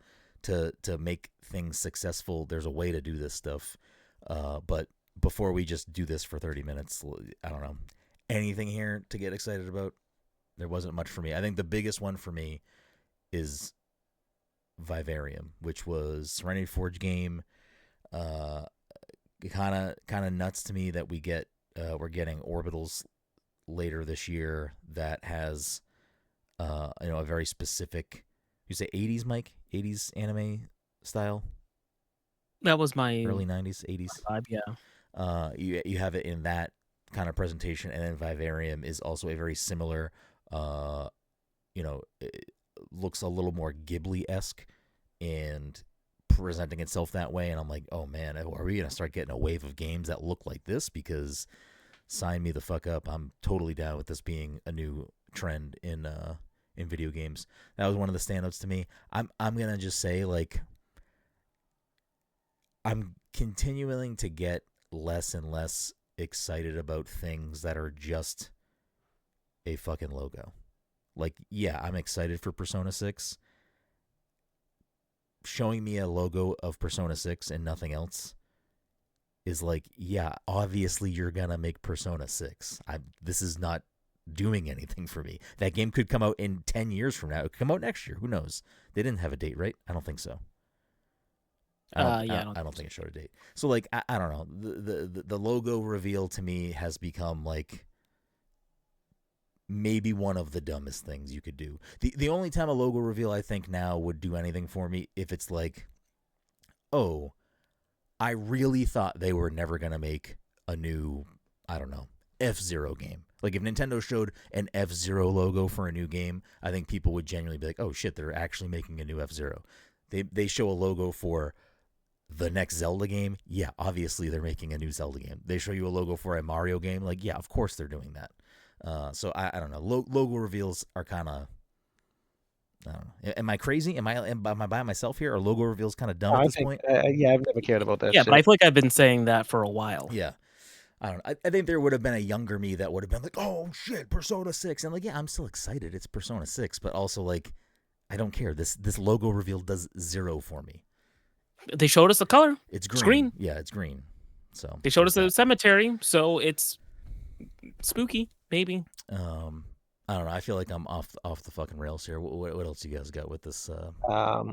make things successful. There's a way to do this stuff. But before we just do this for 30 minutes, I don't know. Anything here to get excited about? There wasn't much for me. I think the biggest one for me is Vivarium, which was Serenity Forge game. Kind of nuts to me that we're getting Orbitals later this year that has a very specific, you say 80s, Mike? 80s anime style? That was my early 90s, 80s vibe, yeah. You have it in that kind of presentation, and then Vivarium is also a very similar it looks a little more Ghibli-esque and presenting itself that way, and I'm like, oh man, are we gonna start getting a wave of games that look like this? Because sign me the fuck up. I'm totally down with this being a new trend in video games. That was one of the standouts to me. I'm gonna just say, like, I'm continuing to get less and less excited about things that are just a fucking logo. Like, yeah, I'm excited for Persona 6. Showing me a logo of Persona 6 and nothing else is like, yeah, obviously you're gonna make Persona 6. This is not doing anything for me. That game could come out in 10 years from now. It could come out next year. Who knows? They didn't have a date, right? I don't think so. I don't think it showed a date. So, like, I don't know. The logo reveal to me has become like maybe one of the dumbest things you could do. The only time a logo reveal I think now would do anything for me, if it's like, oh, I really thought they were never going to make a new, I don't know, F-Zero game. Like if Nintendo showed an F-Zero logo for a new game, I think people would genuinely be like, "Oh shit, they're actually making a new F-Zero." They show a logo for the next Zelda game, yeah, obviously they're making a new Zelda game. They show you a logo for a Mario game, like yeah, of course they're doing that. So I don't know. Logo reveals are kind of. I don't know. Am I crazy? Am I by myself here? Are logo reveals kind of dumb at I this think, point? yeah, I've never cared about that Yeah, shit. but I feel like I've been saying that for a while. Yeah. I don't know. I think there would have been a younger me that would have been like, oh shit, Persona 6. And like, yeah, I'm still excited. It's Persona 6, but also like, I don't care. This logo reveal does zero for me. They showed us the color. It's It's green. green. Yeah, it's green. So They showed there's us a that. cemetery, so it's spooky, maybe. I don't know. I feel like I'm off the fucking rails here. What else you guys got with this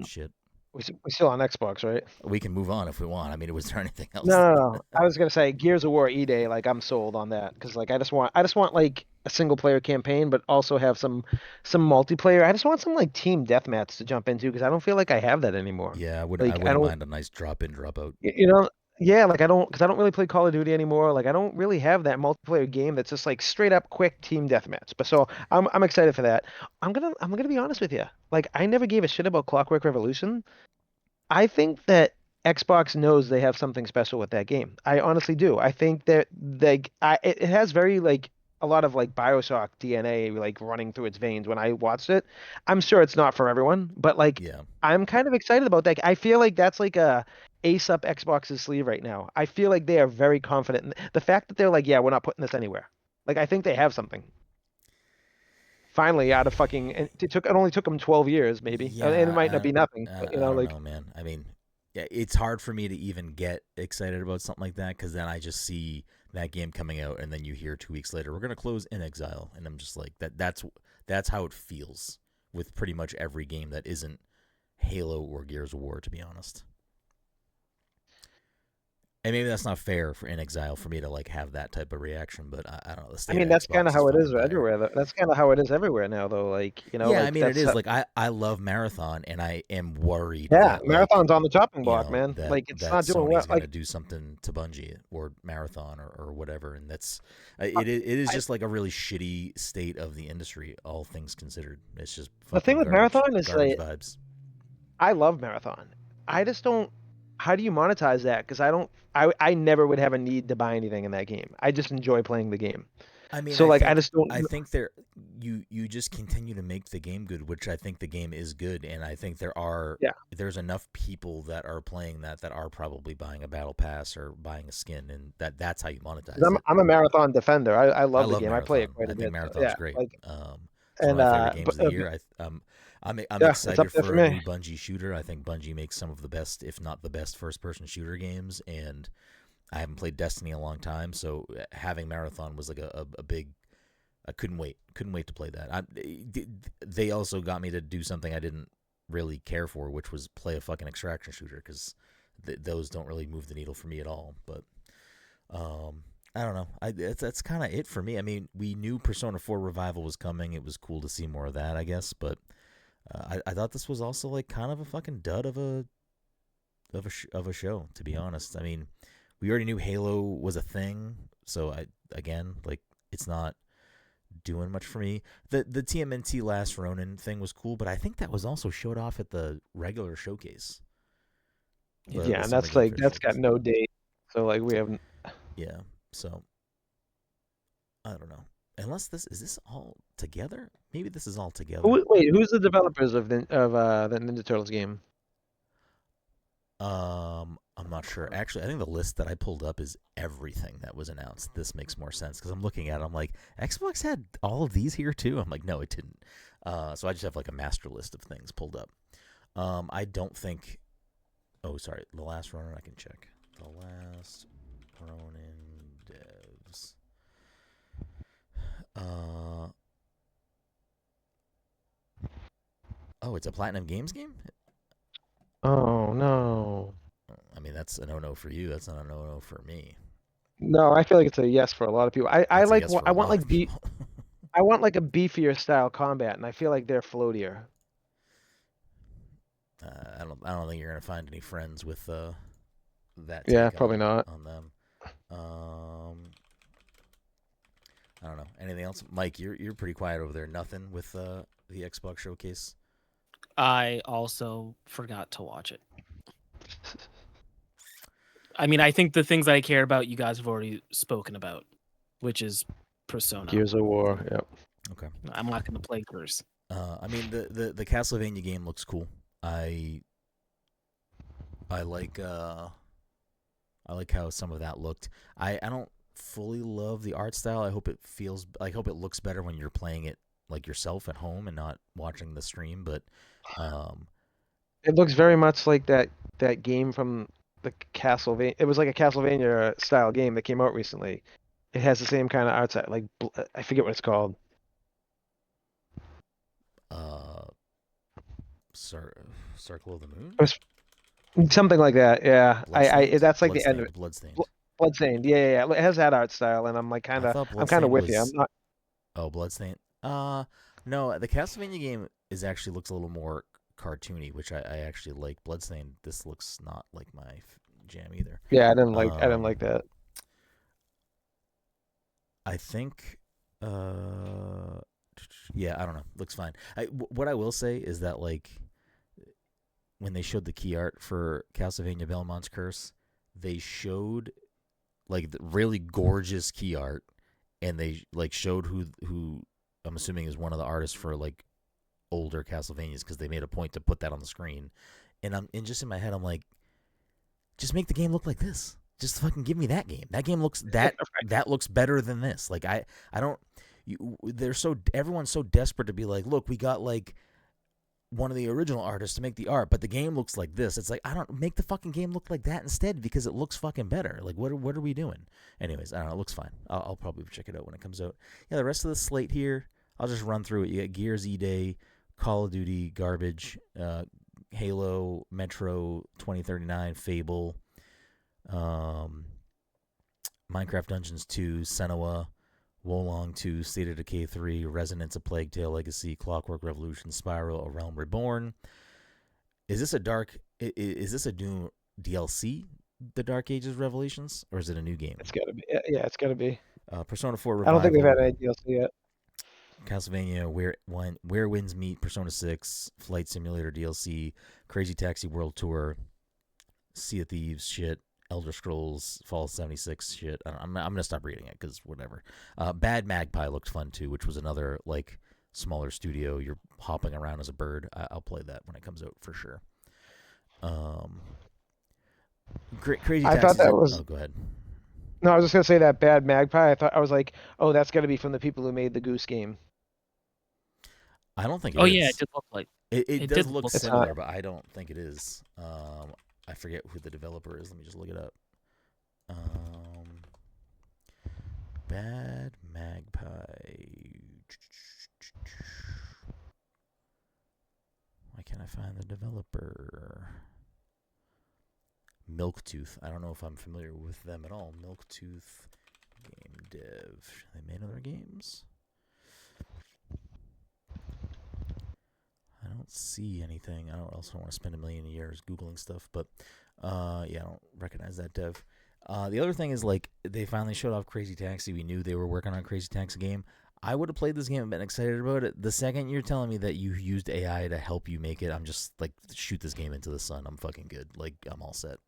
shit? We're still on Xbox, right? We can move on if we want. I mean, was there anything else? No. I was gonna say Gears of War E-Day. Like I'm sold on that because like I just want like a single player campaign, but also have some multiplayer. I just want some like team deathmatch to jump into because I don't feel like I have that anymore. Yeah, I Like I wouldn't don't, mind a nice drop in, drop out. you know, yeah, like I don't because I don't really play Call of Duty anymore. Like I don't really have that multiplayer game that's just like straight up quick team deathmatch. But so I'm excited for that. I'm gonna be honest with you. Like I never gave a shit about Clockwork Revolution. I think that Xbox knows they have something special with that game. I honestly do. I think that it has very like a lot of like BioShock DNA like running through its veins when I watched it. I'm sure it's not for everyone, but like Yeah. I'm kind of excited about that. I feel like that's like a ace up Xbox's sleeve right now. I feel like they are very confident. The fact that they're like, yeah, we're not putting this anywhere. Like I think they have something. Finally, out of fucking, and it only took them 12 years, maybe, and it might not Yeah, be nothing, I but don't like know, man. I mean, yeah, it's hard for me to even get excited about something like that because then I just see that game coming out, and then you hear 2 weeks later we're gonna close In Exile, and I'm just like that's how it feels with pretty much every game that isn't Halo or Gears of War, to be honest. And maybe that's not fair for In Exile for me to like have that type of reaction, but I don't know. The I state mean, of that's kind Xbox of is how it fucking is dire. everywhere. That's kind of how it is everywhere now, though. Like, Yeah, I like mean it that's is. Like I love Marathon, and I am worried yeah, that like Marathon's on the chopping block, man. that Like, it's not doing well. Sony's gonna Like, do something to Bungie or Marathon or whatever, and that's I, it is I, just like a really shitty state of the industry, all things considered. It's just the thing fucking with garbage, Marathon is garbage like, vibes. I love Marathon. I just don't. How do you monetize that? Because I don't. I never would have a need to buy anything in that game. I just enjoy playing the game. I mean, So like, I just don't. I think there you just continue to make the game good, which I think the game is good, and I think Yeah, there's enough people that are playing that are probably buying a battle pass or buying a skin, and that's how you 'cause monetize it. I'm a Marathon defender. I I love the love game. I play it Marathon. quite I a think bit. So, Marathon's yeah, great. like It's one and of my favorite games of the but year. I'm yeah, it's up excited there for for a me. new Bungie shooter. I think Bungie makes some of the best, if not the best, first-person shooter games, and I haven't played Destiny in a long time, so having Marathon was like a big. I couldn't wait to play that. They also got me to do something I didn't really care for, which was play a fucking extraction shooter because those don't really move the needle for me at all. But I don't know. That's kind of it for me. I mean, we knew Persona 4 Revival was coming. It was cool to see more of that, I guess. But I thought this was also like kind of a fucking dud of a show, to be honest. I mean, we already knew Halo was a thing, so it's not doing much for me. The TMNT Last Ronin thing was cool, but I think that was also showed off at the regular showcase. Yeah, The and Summer that's Game like Fest that's got showcase. no date. So like we haven't. Yeah, so I don't know. Unless this is this all together? Maybe this is all together. Wait, who's the developers of the Ninja Turtles game? I'm not sure. Actually, I think the list that I pulled up is everything that was announced. This makes more sense because I'm looking at it, I'm like, Xbox had all of these here too? I'm like, no, it didn't. So I just have like a master list of things pulled up. I don't think. Oh, sorry. The Last Ronin, I can check. The Last Ronin devs. Oh, it's a Platinum Games game? Oh no. I mean, that's a no-no for you. That's not a no-no for me. No, I feel like it's a yes for a lot of people. I That's a like yes for I a want lot like of people. I want like a beefier style combat, and I feel like they're floatier. I don't think you're gonna find any friends with that Yeah, take probably not. on them. I don't know. Anything else, Mike? You're pretty quiet over there. Nothing with the Xbox showcase. I also forgot to watch it. I mean, I think the things I care about, you guys have already spoken about, which is Persona. Gears of War. Yep. Okay. I'm not going to play Curse. I mean, the Castlevania game looks cool. I like how some of that looked. I don't fully love the art style. I hope it looks better when you're playing it like yourself at home and not watching the stream. But It looks very much like that game from the Castlevania. It was like a Castlevania style game that came out recently. It has the same kind of art style. Like I forget what it's called. Circle of the Moon. It was something like that. Yeah. That's like the end of it. Bloodstained. Bloodstained. Yeah. It has that art style, and I'm like I'm kind of with you. I'm not. Oh, Bloodstained. No, the Castlevania game looks a little more cartoony, which I actually like. Bloodstained. This looks not like my jam either. Yeah, I didn't like that. I think. Yeah, I don't know. Looks fine. What I will say is that like when they showed the key art for Castlevania Belmont's Curse, they showed like the really gorgeous key art, and they like showed who I'm assuming is one of the artists for like older Castlevanias, because they made a point to put that on the screen. And just in my head, I'm like, just make the game look like this. Just fucking give me that game. That game looks that looks better than this. Like I don't. Everyone's so desperate to be like, look, we got like one of the original artists to make the art, but the game looks like this. It's like, I don't make the fucking game look like that instead, because it looks fucking better. Like, what are we doing? Anyways, I don't know. It looks fine. I'll probably check it out when it comes out. Yeah, the rest of the slate here, I'll just run through it. You got Gears E-Day, Call of Duty, Garbage, Halo, Metro 2039, Fable, Minecraft Dungeons 2, Senua, Wolong 2, State of Decay 3, Resonance, A Plague Tale Legacy, Clockwork Revolution, Spyro, A Realm Reborn. Is this a Doom DLC, The Dark Ages Revelations, or is it a new game? It's gotta be. Yeah, it's gotta be. Persona 4 Revival. I don't think they've had any DLC yet. Castlevania, Where Winds Meet, Persona 6, Flight Simulator DLC, Crazy Taxi World Tour, Sea of Thieves shit, Elder Scrolls Fallout 76 shit. I'm gonna stop reading it because whatever. Bad Magpie looked fun too, which was another like smaller studio. You're hopping around as a bird. I'll play that when it comes out for sure. Crazy Taxi. I thought that was. Oh, go ahead. No, I was just gonna say that Bad Magpie. I was like, oh, that's gotta be from the people who made the Goose Game. I don't think. Yeah, it did look like it does look similar, but I don't think it is. I forget who the developer is. Let me just look it up. Bad Magpie. Why can't I find the developer? Milktooth. I don't know if I'm familiar with them at all. Milktooth game dev. They made other games? I don't see anything. I don't also want to spend a million years Googling stuff, but yeah, I don't recognize that dev. The other thing is, like, they finally showed off Crazy Taxi. We knew they were working on Crazy Taxi game. I would have played this game and been excited about it. The second you're telling me that you used AI to help you make it, I'm just like, shoot this game into the sun. I'm fucking good. Like, I'm all set.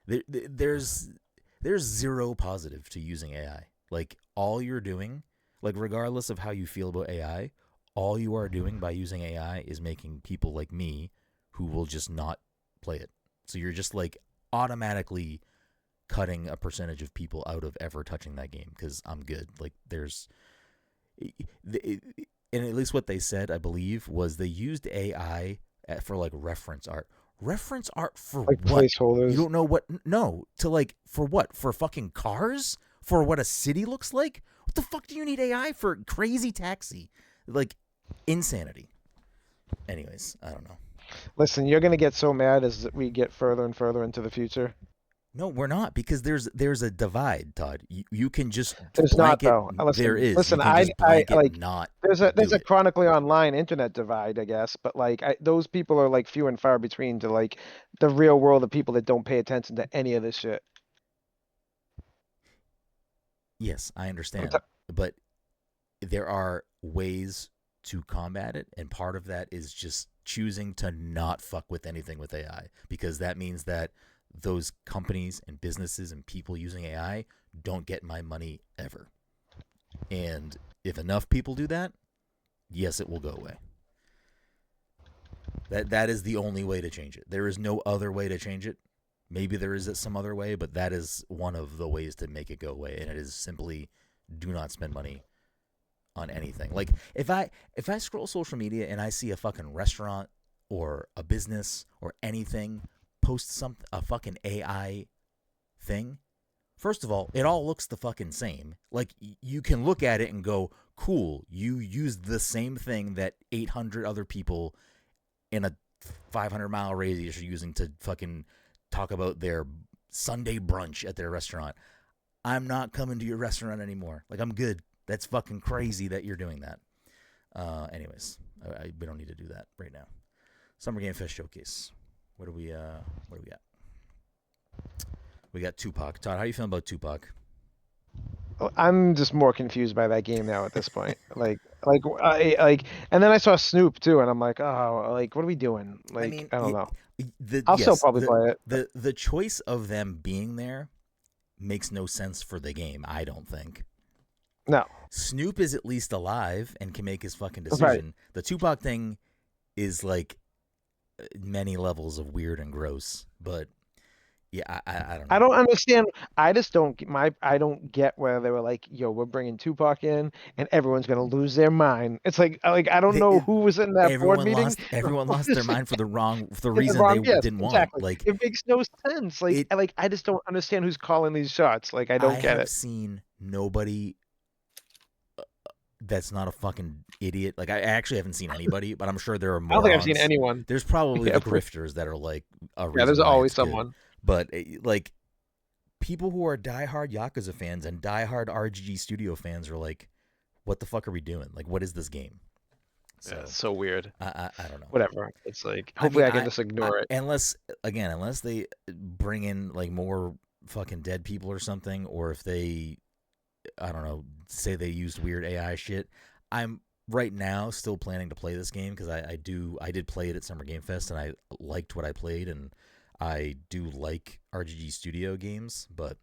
There's zero positive to using AI. Like, all you're doing, like, regardless of how you feel about AI, all you are doing by using AI is making people like me who will just not play it. So you're just like automatically cutting a percentage of people out of ever touching that game because I'm good. Like and at least what they said, I believe, was they used AI for like reference art. Reference art for like what? Placeholders. You don't know what? No, to like for what? For fucking cars? For what a city looks like? What the fuck do you need AI for? Crazy Taxi, like insanity. Anyways, I don't know. Listen, you're gonna get so mad as we get further and further into the future. No, we're not, because there's a divide, Todd. You can just there's not though. Listen, there is. Listen, I like not. There's a chronically online internet divide, I guess, but like those people are like few and far between to like the real world of people that don't pay attention to any of this shit. Yes, I understand. but there are ways to combat it, and part of that is just choosing to not fuck with anything with AI, because that means that those companies and businesses and people using AI don't get my money ever. And if enough people do that, yes, it will go away. That is the only way to change it. There is no other way to change it. Maybe there is some other way, but that is one of the ways to make it go away, and it is simply do not spend money on anything. Like if I scroll social media and I see a fucking restaurant or a business or anything post a fucking AI thing, first of all, it all looks the fucking same. Like you can look at it and go, cool, you used the same thing that 800 other people in a 500-mile radius are using to fucking talk about their Sunday brunch at their restaurant. I'm not coming to your restaurant anymore. Like, I'm good. That's fucking crazy that you're doing that. Anyways, we don't need to do that right now. Summer Game Fest Showcase. What do we got? We got Tupac. Todd, how you feeling about Tupac? I'm just more confused by that game now at this point. And then I saw Snoop too, and I'm like, oh, like, what are we doing? Like, I mean, I don't know. I'll still probably play it. The choice of them being there makes no sense for the game, I don't think. No. Snoop is at least alive and can make his fucking decision. Right. The Tupac thing is like many levels of weird and gross, but yeah, I don't know. I don't understand. I just don't I don't get where they were like, yo, we're bringing Tupac in and everyone's going to lose their mind. It's like I don't know who was in that board meeting. Everyone lost their mind for the reason yes, didn't exactly. want. Like, it makes no sense. Like I just don't understand who's calling these shots. Like I don't get it. I have seen nobody that's not a fucking idiot. Like, I actually haven't seen anybody, but I'm sure there are more. I don't think I've seen anyone. There's probably the grifters that are like a reason. Yeah, there's why always it's good. someone. But like people who are diehard Yakuza fans and diehard RGG Studio fans are like, what the fuck are we doing? Like, what is this game? So, yeah, it's so weird. I don't know. Whatever. It's like, hopefully I can just ignore it. Unless they bring in like more fucking dead people or something, or if they, I don't know, say they used weird AI shit. I'm right now still planning to play this game because I did play it at Summer Game Fest and I liked what I played, and I do like RGG Studio games, but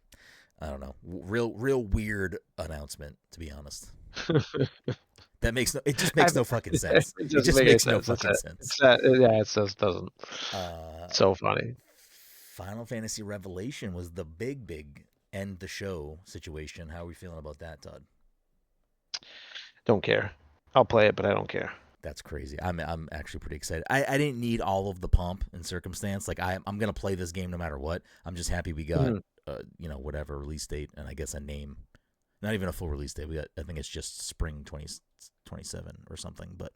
I don't know. Real weird announcement, to be honest. It just makes no fucking sense. It just makes no fucking sense. Yeah, it just doesn't. So funny. Final Fantasy Revelation was the big end the show situation. How are we feeling about that, Todd? Don't care. I'll play it, but I don't care. That's crazy. I'm actually pretty excited. I didn't need all of the pomp and circumstance. Like I'm gonna play this game no matter what. I'm just happy we got whatever release date, and I guess a name. Not even a full release date. We got, I think it's just spring 2027 or something. But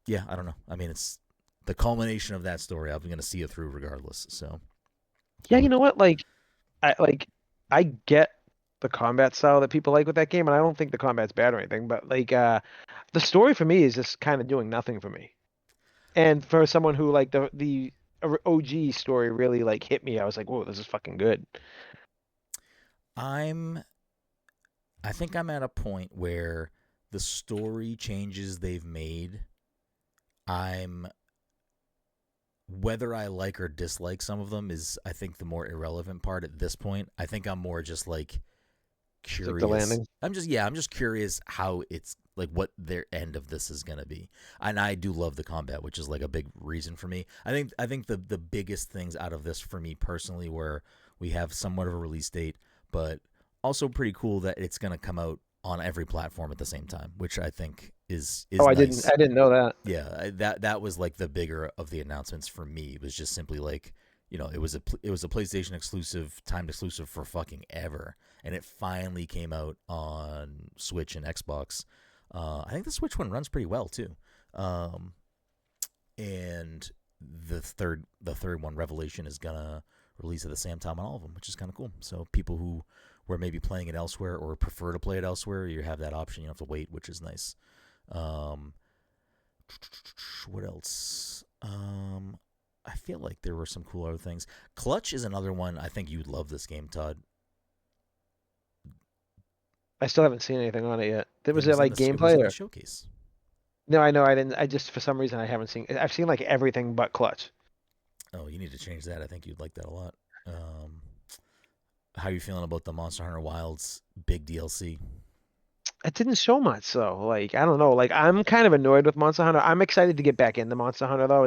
yeah, I don't know. I mean, it's the culmination of that story. I'm gonna see it through regardless. So yeah, you know what? I get the combat style that people like with that game, and I don't think the combat's bad or anything, but like the story for me is just kind of doing nothing for me. And for someone who like the OG story really like hit me, I was like, whoa, this is fucking good. I think I'm at a point where the story changes they've made, whether I like or dislike some of them is, I think, the more irrelevant part at this point. I think I'm more just like curious. Like the landing? I'm just curious how it's like, what their end of this is gonna be. And I do love the combat, which is like a big reason for me. I think the biggest things out of this for me personally were we have somewhat of a release date, but also pretty cool that it's gonna come out on every platform at the same time, which I think is nice. I didn't know that. Yeah, that was like the bigger of the announcements for me. It was just simply like, it was a PlayStation exclusive, timed exclusive for fucking ever, and it finally came out on Switch and Xbox. I think the Switch one runs pretty well too. And the third one, Revelation, is gonna release at the same time on all of them, which is kind of cool. So people who were maybe playing it elsewhere or prefer to play it elsewhere, you have that option. You don't have to wait, which is nice. What else? I feel like there were some cool other things. Clutch is another one. I think you'd love this game, Todd. I still haven't seen anything on it yet. It Was was it in like the it was gameplay in the or? showcase. No, I know I didn't. I just for some reason I haven't seen. I've seen like everything but Clutch. Oh, you need to change that. I think you'd like that a lot. How are you feeling about the Monster Hunter Wilds big DLC? It didn't show much, so like I don't know. Like I'm kind of annoyed with Monster Hunter. I'm excited to get back into Monster Hunter though.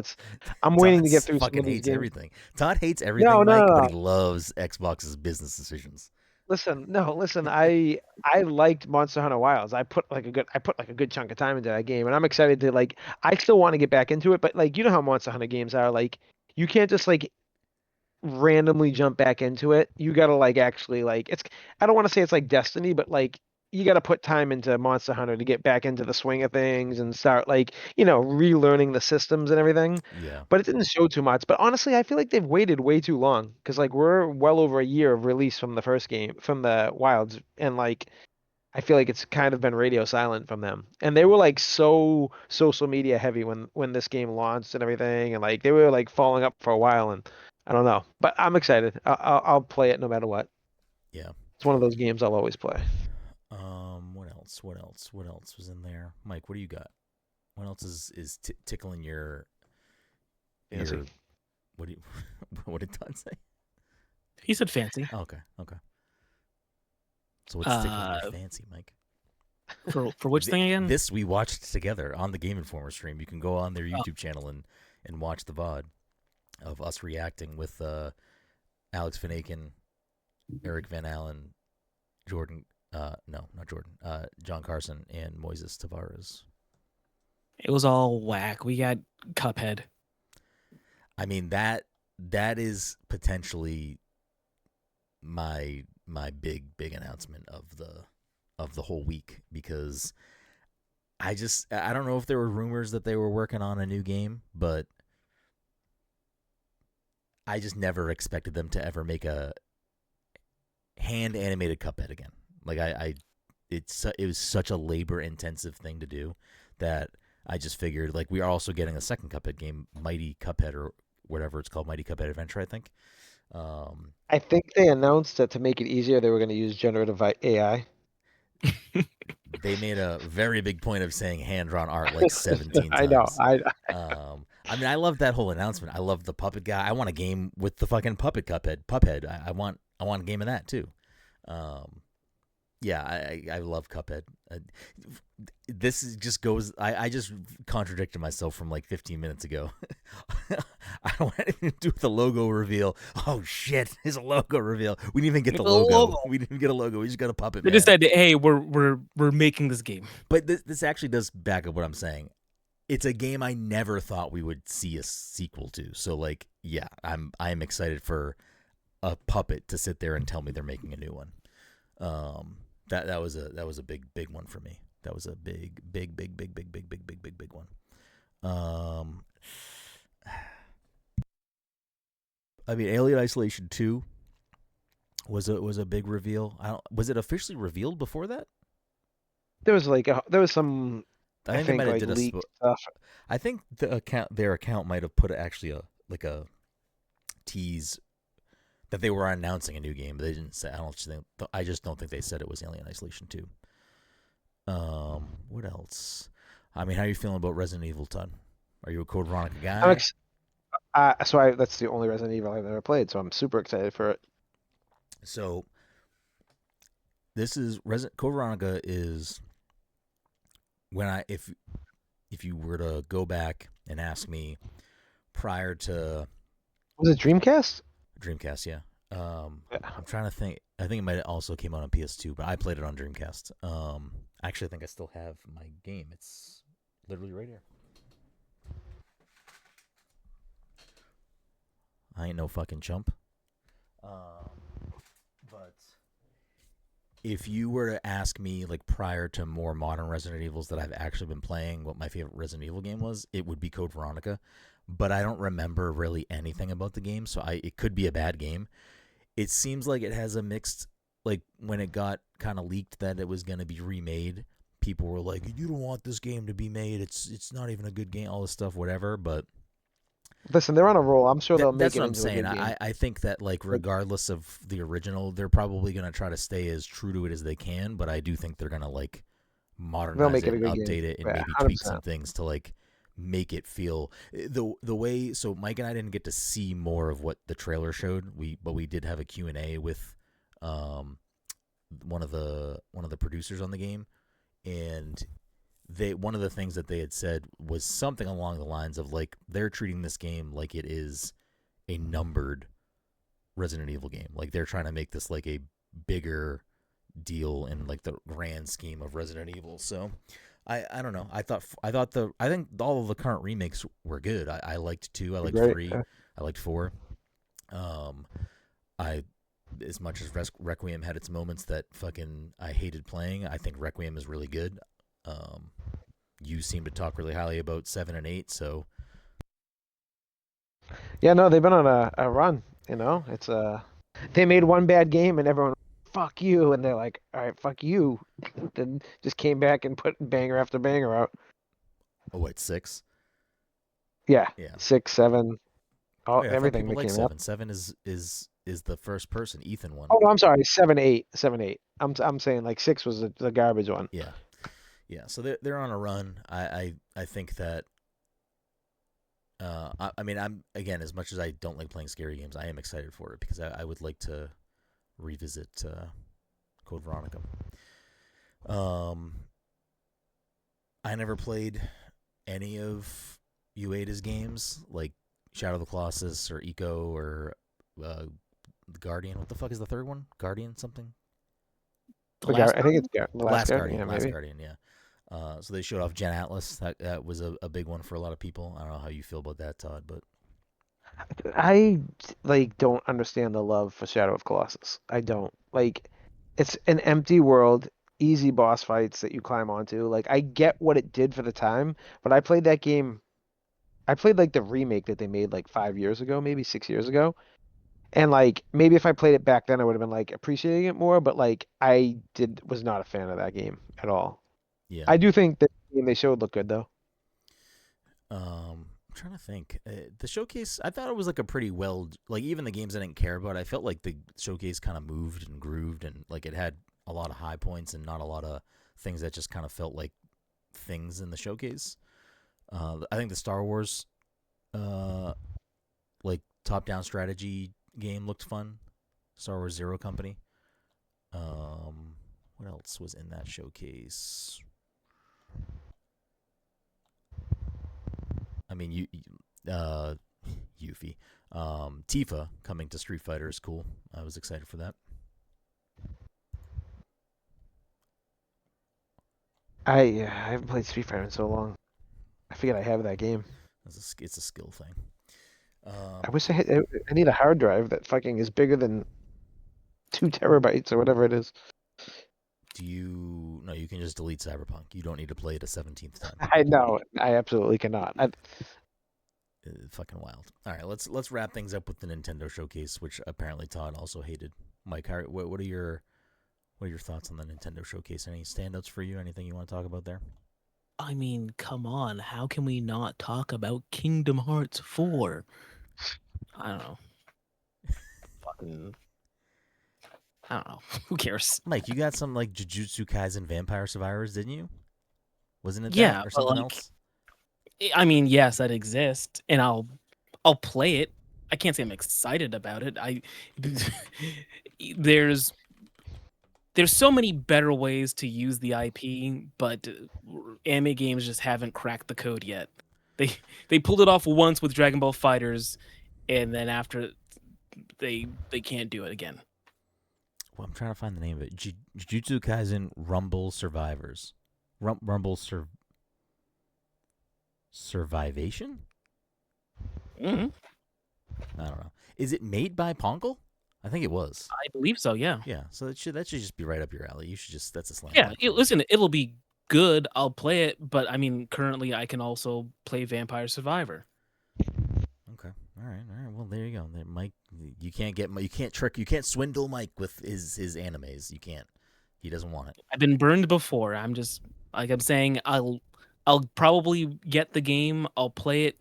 I'm waiting Todd to get through some fucking of these hates games. everything. Todd hates No, everything, no, Mike, no, but he no. loves Xbox's business decisions. Listen, no, listen. I liked Monster Hunter Wilds. I put like a good chunk of time into that game, and I'm excited to like. I still want to get back into it, but like you know how Monster Hunter games are. Like you can't just like randomly jump back into it. You gotta like actually like it's I don't want to say it's like Destiny, but like you gotta put time into Monster Hunter to get back into the swing of things and start like, relearning the systems and everything. Yeah. But it didn't show too much. But honestly, I feel like they've waited way too long because like we're well over a year of release from the first game, from the Wilds, and like I feel like it's kind of been radio silent from them. And they were like so social media heavy when this game launched and everything, and like they were like following up for a while. And I don't know, but I'm excited. I'll play it no matter what. Yeah. It's one of those games I'll always play. What else? What else? What else was in there? Mike, what do you got? What else is tickling your Fancy. your what do you what did Todd say? He said fancy. Oh, okay. Okay. So what's tickling your fancy, Mike? For which thing again? This we watched together on the Game Informer stream. You can go on their YouTube channel and watch the VOD of us reacting with Alex Van Aken, Eric Van Allen, Jordan. No, not Jordan. John Carson and Moises Tavares. It was all whack. We got Cuphead. I mean that is potentially my big announcement of the whole week, because I don't know if there were rumors that they were working on a new game, but I just never expected them to ever make a hand animated Cuphead again. Like it was such a labor intensive thing to do that I just figured, like, we are also getting a second Cuphead game, Mighty Cuphead, or whatever it's called, Mighty Cuphead Adventure, I think. I think they announced that to make it easier, they were going to use generative AI. They made a very big point of saying hand-drawn art like 17 I know. times. I mean, I love that whole announcement. I love the puppet guy. I want a game with the fucking Puphead. I want a game of that too. Yeah, I love Cuphead. This just goes. I just contradicted myself from like 15 minutes ago. I don't want anything to do with the logo reveal. Oh shit, it's a logo reveal. We didn't even get the logo. We didn't even get a logo. We just got a puppet. They just said, "Hey, we're making this game." But this actually does back up what I'm saying. It's a game I never thought we would see a sequel to. So like, yeah, I'm excited for a puppet to sit there and tell me they're making a new one. That was a big one for me. That was a big one. I mean, Alien Isolation 2 was a big reveal. Was it officially revealed before that? There was some. I think they might have like did leaked stuff. I think their account might have put actually a tease that they were announcing a new game, but they didn't say. I just don't think they said it was Alien Isolation 2. What else? I mean, how are you feeling about Resident Evil, Todd? Are you a Code Veronica guy? That's the only Resident Evil I've ever played, so I'm super excited for it. So this is Code Veronica is when if you were to go back and ask me prior to, was it Dreamcast? Dreamcast, yeah. Yeah. I'm trying to think. I think it might have also came out on PS2, but I played it on Dreamcast. Actually, I think I still have my game. It's literally right here. I ain't no fucking chump. But if you were to ask me, like, prior to more modern Resident Evils that I've actually been playing, what my favorite Resident Evil game was, it would be Code Veronica. But I don't remember really anything about the game, so it could be a bad game. It seems like it has a mixed, like, when it got kind of leaked that it was going to be remade, people were like, you don't want this game to be made, it's not even a good game, all this stuff, whatever. But Listen, they're on a roll. I'm sure they'll That's make it what I'm into a saying. good game. I think that like Like, regardless of the original, they're probably gonna try to stay as true to it as they can. But I do think they're gonna like they'll modernize make it it a and good game. update it and Yeah, maybe tweak 100%. some things to like make it feel the way. So Mike and I didn't get to see more of what the trailer showed. But we did have a Q&A with um one of the producers on the game, and one of the things that they had said was something along the lines of like they're treating this game like it is a numbered Resident Evil game. Like they're trying to make this like a bigger deal in like the grand scheme of Resident Evil. So I don't know. I think all of the current remakes were good. I liked 2. I liked Great. 3. I liked 4. I as much as Requiem had its moments that fucking I hated playing, I think Requiem is really good. You seem to talk really highly about 7 and 8, so Yeah, no, they've been on a run. It's they made one bad game and everyone, fuck you, and they're like, all right, fuck you. Then just came back and put banger after banger out. oh wait, 6. Yeah, Yeah. 6, 7, Oh all yeah, I thought everything people that like came out. 7. 7 is the first person Ethan one. Oh no, I'm sorry, 7, 8, 7, 8. I'm saying like 6 was the garbage one. Yeah. Yeah, so they're on a run. I think that I mean I'm again, as much as I don't like playing scary games, I am excited for it because I would like to revisit Code Veronica. I never played any of Ueda's games like Shadow of the Colossus or Eco or the Guardian. What the fuck is the third one? Guardian something? The last I think it's the last Guardian. Yeah, Last maybe. Guardian. Yeah. So they showed off Gen Atlas. That was a big one for a lot of people. I don't know how you feel about that, Todd, but I like don't understand the love for Shadow of Colossus. I don't. Like it's an empty world, easy boss fights that you climb onto. Like I get what it did for the time, but I played that game. I played like the remake that they made like 5 years ago, maybe 6 years ago. And like maybe if I played it back then I would have been like appreciating it more, but like I did was not a fan of that game at all. yeah. I do think the game they showed looked good though. I'm trying to think. The showcase, I thought it was like a pretty well, like even the games I didn't care about, I felt like the showcase kind of moved and grooved, and like it had a lot of high points and not a lot of things that just kind of felt like things in the showcase. I think the Star Wars, like top-down strategy game looked fun. Star Wars Zero Company. What else was in that showcase? I mean, Yuffie. Tifa coming to Street Fighter is cool. I was excited for that. I haven't played Street Fighter in so long. I forget I have that game. It's a skill thing. I wish I need a hard drive that fucking is bigger than 2 terabytes or whatever it is. No, you can just delete Cyberpunk. You don't need to play it a 17th time. I know. I absolutely cannot. Fucking wild. All right, let's wrap things up with the Nintendo Showcase, which apparently Todd also hated. Mike, what are your thoughts on the Nintendo Showcase? Any standouts for you? Anything you want to talk about there? I mean, come on. How can we not talk about Kingdom Hearts 4? I don't know. Fucking. I don't know. Who cares? Mike, you got some like Jujutsu Kaisen Vampire Survivors, didn't you? Wasn't it Yeah, that or but something like, else? I mean, yes, that exists, and I'll play it. I can't say I'm excited about it. There's so many better ways to use the IP, but anime games just haven't cracked the code yet. They pulled it off once with Dragon Ball Fighters, and then after they can't do it again. Well, I'm trying to find the name of it. Jujutsu Kaisen Rumble Survivors. Rumble Survivation? Mm-hmm. I don't know. Is it made by Ponkel? I think it was. I believe so. Yeah. Yeah. So that should just be right up your alley. You should just that's a slam. Yeah. Listen, it'll be good. I'll play it, but I mean, currently I can also play Vampire Survivor. Okay. All right. Well, there you go. Mike, you can't swindle Mike with his animes. You can't. He doesn't want it. I've been burned before. I'm just like I'm saying. I'll probably get the game. I'll play it.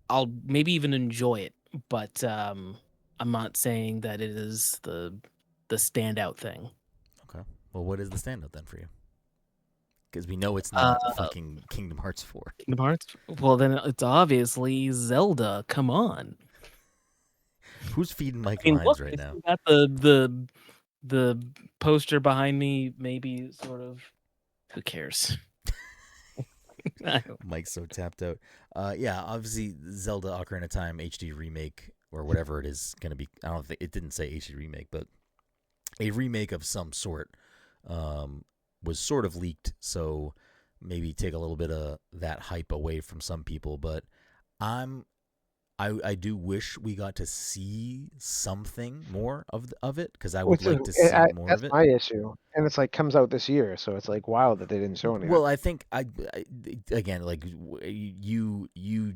I'll maybe even enjoy it, but I'm not saying that it is the standout thing. Okay. Well, what is the standout then for you? Because we know it's Uh, not fucking Kingdom Hearts 4. Kingdom Hearts. Well, then it's obviously Zelda. Come on. Who's feeding Mike I mean, lines look, right I now? still got the poster behind me. Maybe sort of. Who cares? Mike's so tapped out. Yeah, obviously Zelda Ocarina of Time HD remake or whatever it is going to be. I don't think it didn't say HD remake, but a remake of some sort was sort of leaked. So maybe take a little bit of that hype away from some people. But I do wish we got to see something more of it because I would Which is like to see more that's of it. my issue, and it's like comes out this year, so it's like wow that they didn't show anything. Well, I think I again like you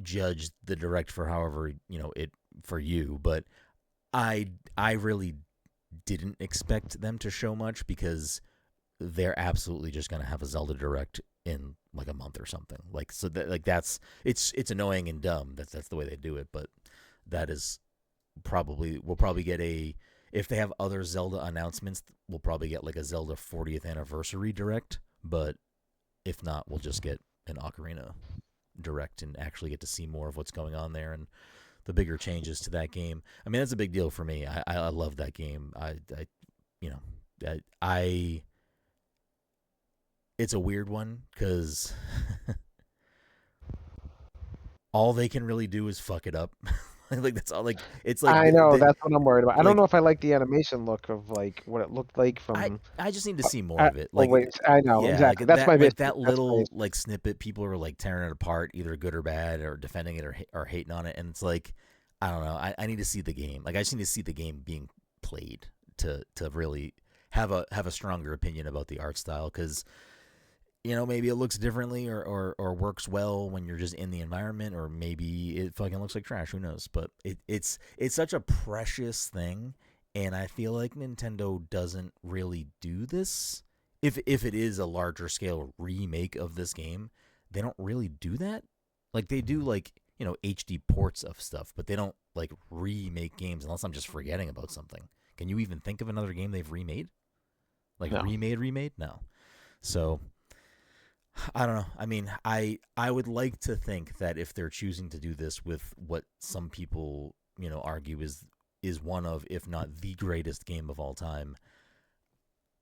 judge the direct for however it for you, but I really didn't expect them to show much because they're absolutely just gonna have a Zelda direct in like a month or something. Like so that like that's it's annoying and dumb. That's the way they do it, but that is we'll probably get a if they have other Zelda announcements, we'll probably get like a Zelda 40th anniversary direct, but if not, we'll just get an Ocarina direct and actually get to see more of what's going on there and the bigger changes to that game. I mean, that's a big deal for me. I love that game. You know, I it's a weird one because all they can really do is fuck it up. Like that's all. Like it's like I know that's what I'm worried about. I don't like know if I like the animation look of like what it looked like from. I just need to see more of it. Oh Like wait, I know yeah, exactly. That's my like issue. that That's my little issue. like snippet. People are like tearing it apart, either good or bad, or defending it or hating on it. And it's like I don't know. I need to see the game. Like I just need to see the game being played to really have a stronger opinion about the art style because maybe it looks differently or works well when you're just in the environment, or maybe it fucking looks like trash. Who knows? But it's such a precious thing, and I feel like Nintendo doesn't really do this. If it is a larger scale remake of this game, they don't really do that. Like they do like HD ports of stuff, but they don't like remake games unless I'm just forgetting about something. Can you even think of another game they've remade? Like No. remade? No. So I don't know. I mean, I would like to think that if they're choosing to do this with what some people, argue is one of, if not the greatest game of all time,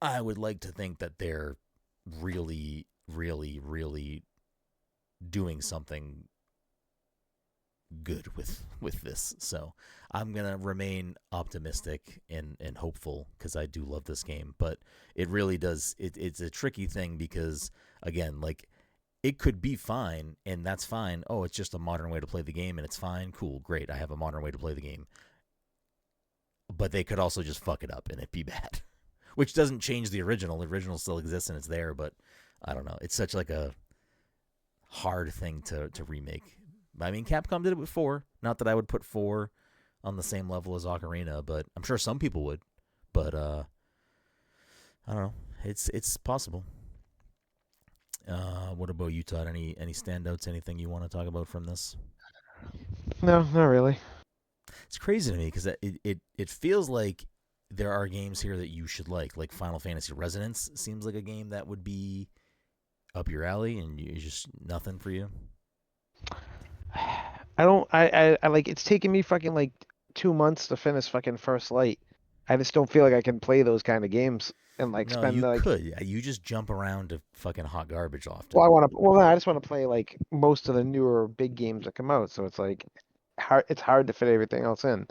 I would like to think that they're really, really, really doing something good with this. So I'm gonna remain optimistic and hopeful because I do love this game. But it really does. It's a tricky thing because again, like it could be fine and that's fine. Oh, it's just a modern way to play the game and it's fine. Cool, great. I have a modern way to play the game. But they could also just fuck it up and it be bad, which doesn't change the original. The original still exists and it's there. But I don't know. It's such like a hard thing to remake. I mean, Capcom did it with 4. Not that I would put 4 on the same level as Ocarina, but I'm sure some people would. But I don't know. It's possible. What about you, Todd? Any standouts? Anything you want to talk about from this? No, not really. It's crazy to me because it feels like there are games here that you should like Final Fantasy Resonance seems like a game that would be up your alley, and you just nothing for you. I don't. I like. It's taken me fucking like 2 months to finish fucking First Light. I just don't feel like I can play those kind of games and like No, spend you like. could. You just jump around to fucking hot garbage often. Well, I want to. Well, no, I just want to play like most of the newer big games that come out. So it's like hard. It's hard to fit everything else in.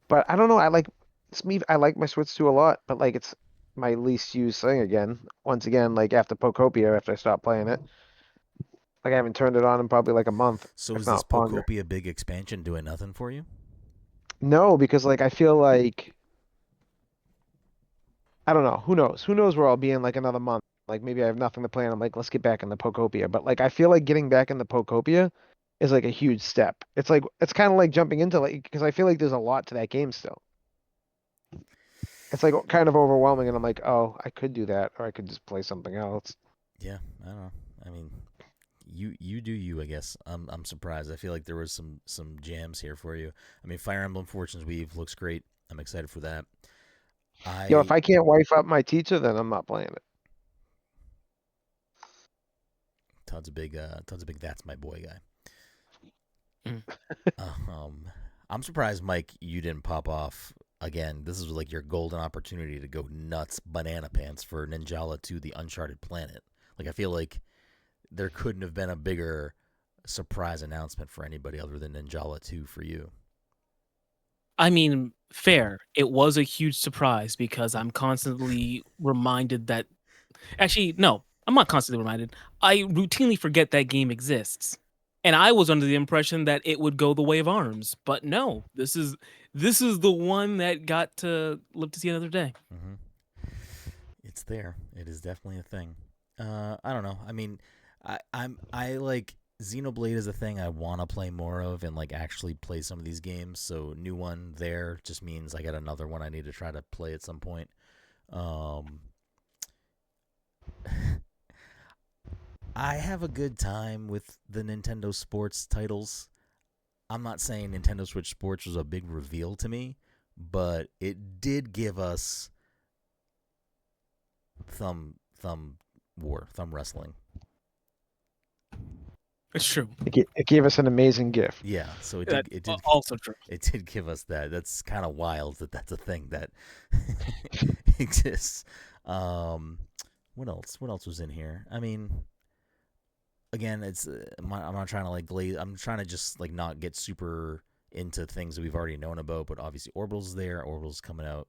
But I don't know. I like it's me. I like my Switch 2 a lot, but like it's my least used thing again. Once again, like after Pokopia, after I stopped playing it, like I haven't turned it on in probably like a month, So if is this not longer. Pokopia big expansion doing nothing for you? No, because like I feel like I don't know. Who knows? Who knows where I'll be in like another month? Like maybe I have nothing to play and I'm like, let's get back in the Pokopia. But like I feel like getting back in the Pokopia is like a huge step. It's like it's kind of like jumping into like because I feel like there's a lot to that game still. It's like kind of overwhelming and I'm like, oh, I could do that or I could just play something else. Yeah, I don't know. I mean, you do you, I guess. I'm surprised. I feel like there was some jams here for you. I mean, Fire Emblem Fortunes Weave looks great. I'm excited for that. Yo, if I can't wife up my teacher, then I'm not playing it. Todd's a big that's my boy guy. Mm. I'm surprised, Mike, you didn't pop off again. This is like your golden opportunity to go nuts banana pants for Ninjala 2 The Uncharted Planet. Like, I feel like there couldn't have been a bigger surprise announcement for anybody other than Ninjala 2 for you. I mean, fair. It was a huge surprise because I'm constantly reminded that. Actually, no, I'm not constantly reminded. I routinely forget that game exists. And I was under the impression that it would go the way of ARMS, but no. This is the one that got to live to see another day. Mm-hmm. It's there. It is definitely a thing. I don't know. I mean, I like Xenoblade is a thing I want to play more of and like actually play some of these games. So new one there just means I got another one I need to try to play at some point. I have a good time with the Nintendo Sports titles. I'm not saying Nintendo Switch Sports was a big reveal to me, but it did give us thumb wrestling. It's true. It gave us an amazing gift. Yeah, so it did also true. It did give us that. That's kind of wild that that's a thing that exists. What else? What else was in here? I mean, again, it's I'm not trying to like glaze. I'm trying to just like not get super into things that we've already known about. But obviously, Orbital's there. Orbital's coming out.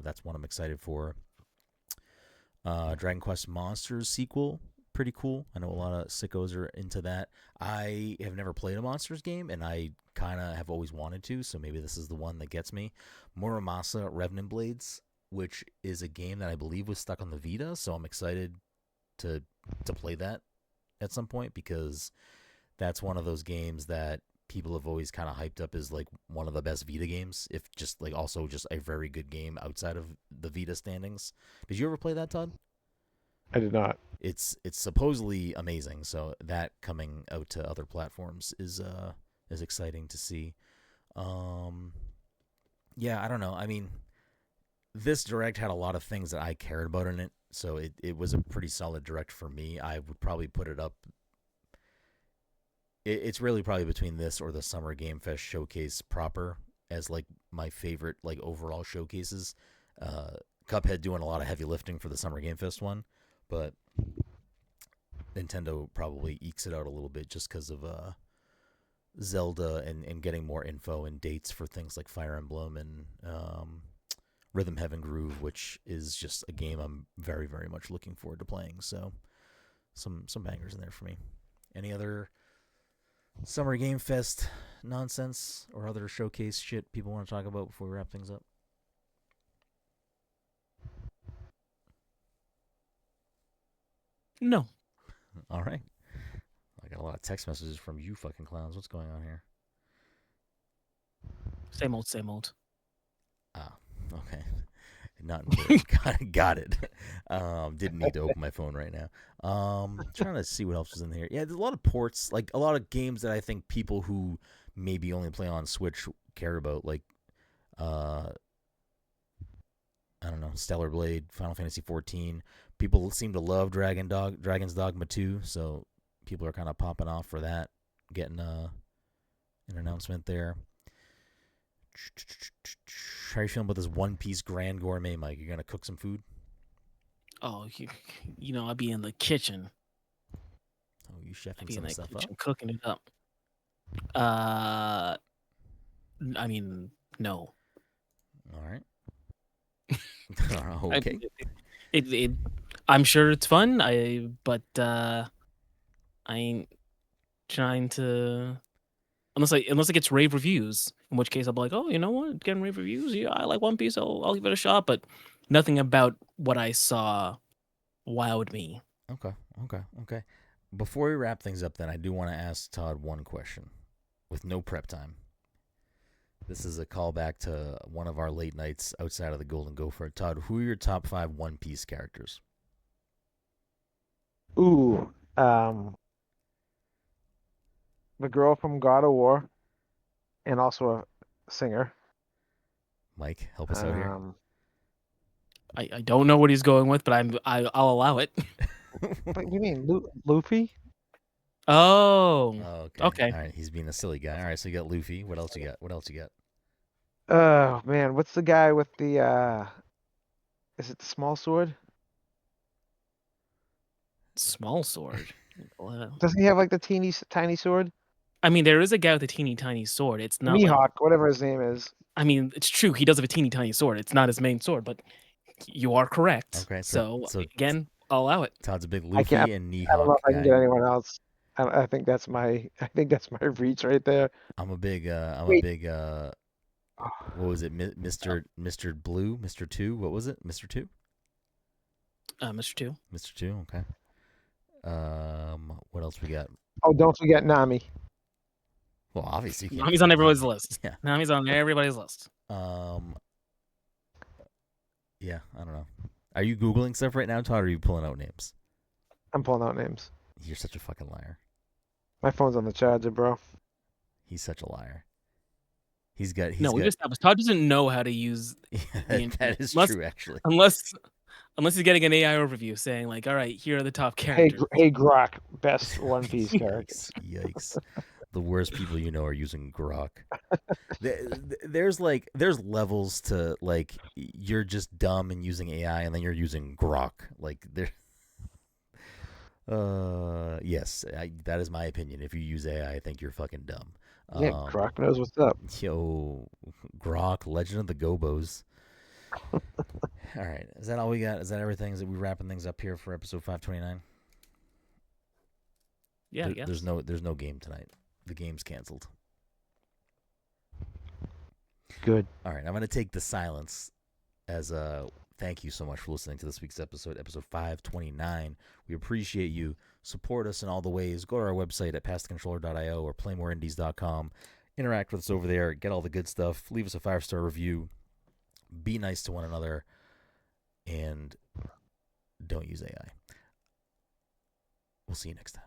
That's one I'm excited for. Dragon Quest Monsters sequel, pretty cool. I know a lot of sickos are into that. I have never played a Monsters game, and I kind of have always wanted to. So maybe this is the one that gets me. Muramasa Revenant Blades, which is a game that I believe was stuck on the Vita. So I'm excited to play that at some point because that's one of those games that people have always kind of hyped up as like one of the best Vita games, if just like also just a very good game outside of the Vita standings. Did you ever play that, Todd? I did not. It's supposedly amazing, so that coming out to other platforms is exciting to see. Yeah, I don't know. I mean, this direct had a lot of things that I cared about in it, so it was a pretty solid direct for me. I would probably put it up. It's really probably between this or the Summer Game Fest showcase proper as like my favorite like overall showcases. Cuphead doing a lot of heavy lifting for the Summer Game Fest one, but Nintendo probably ekes it out a little bit just because of Zelda and getting more info and dates for things like Fire Emblem and Rhythm Heaven Groove, which is just a game I'm very, very much looking forward to playing. So some bangers in there for me. Any other Summer Game Fest nonsense or other showcase shit people want to talk about before we wrap things up? No. All right. I got a lot of text messages from you fucking clowns. What's going on here? Same old, same old. Ah, okay. Not important. Got it. Didn't need to open my phone right now. Trying to see what else was in here. Yeah, there's a lot of ports, like a lot of games that I think people who maybe only play on Switch care about, like I don't know, Stellar Blade, Final Fantasy 14. People seem to love Dragon's Dogma 2, so people are kind of popping off for that, getting an announcement there. How are you feeling about this One Piece Grand Gourmet, Mike? You gonna cook some food? Oh, you know, I'd be in the kitchen. Oh, you chefing I'd be some in the stuff kitchen up? cooking it up. I mean, no. All right. Okay. I'm sure it's fun. But I ain't trying to unless it gets rave reviews. In which case I'll be like, oh, you know what? Getting rave reviews. Yeah, I like One Piece. I'll give it a shot. But nothing about what I saw wowed me. Okay. Before we wrap things up, then I do want to ask Todd one question, with no prep time. This is a callback to one of our late nights outside of the Golden Gopher. Todd, who are your top 5 One Piece characters? Ooh, the girl from God of War, and also a singer. Mike, help us out here. I don't know what he's going with, but I'll allow it. But you mean Luffy? Oh, Okay. okay. All right. He's being a silly guy. All right. So you got Luffy. What else you got? What else you got? Oh man, what's the guy with the is it the small sword? Small sword. Wow. Doesn't he have like the tiny sword? I mean, there is a guy with a teeny tiny sword. It's not like, Mihawk, whatever his name is. I mean, it's true. He does have a teeny tiny sword. It's not his main sword, but you are correct. Okay. So So again, I'll allow it. Todd's a big I Luffy can't. and I don't know Mihawk if I can get guy. anyone else. I think that's my. I think that's my reach right there. I'm a big. Wait. What was it? Mr. Blue, Mr. Two. What was it? Mr. Two. Mr. Two. Mr. Two. Okay. What else we got? Oh, don't forget Nami. Well, obviously. You can't Nami's on forget everybody's Nami. list. Yeah. Nami's on everybody's list. Yeah. I don't know. Are you googling stuff right now, Todd? Or are you pulling out names? I'm pulling out names. You're such a fucking liar. My phone's on the charger, bro. He's such a liar. He's got. We just established Todd doesn't know how to use that is unless, true, actually. Unless he's getting an AI overview saying like, all right, here are the top characters. Hey, Grok, best One Piece characters. Yikes. The worst people you know are using Grok. There's levels to like you're just dumb and using AI, and then you're using Grok. Like there. Yes, that is my opinion. If you use AI, I think you're fucking dumb. Yeah, Grok knows what's up. Yo, Grok, Legend of the Gobos. All right, is that all we got? Is that everything? Is that we wrapping things up here for episode 529? Yeah, yes. There's no game tonight. The game's canceled. Good. All right, I'm gonna take the silence as a thank you so much for listening to this week's episode 529. We appreciate you. Support us in all the ways. Go to our website at passthecontroller.io or playmoreindies.com. Interact with us over there. Get all the good stuff. Leave us a 5-star review. Be nice to one another. And don't use AI. We'll see you next time.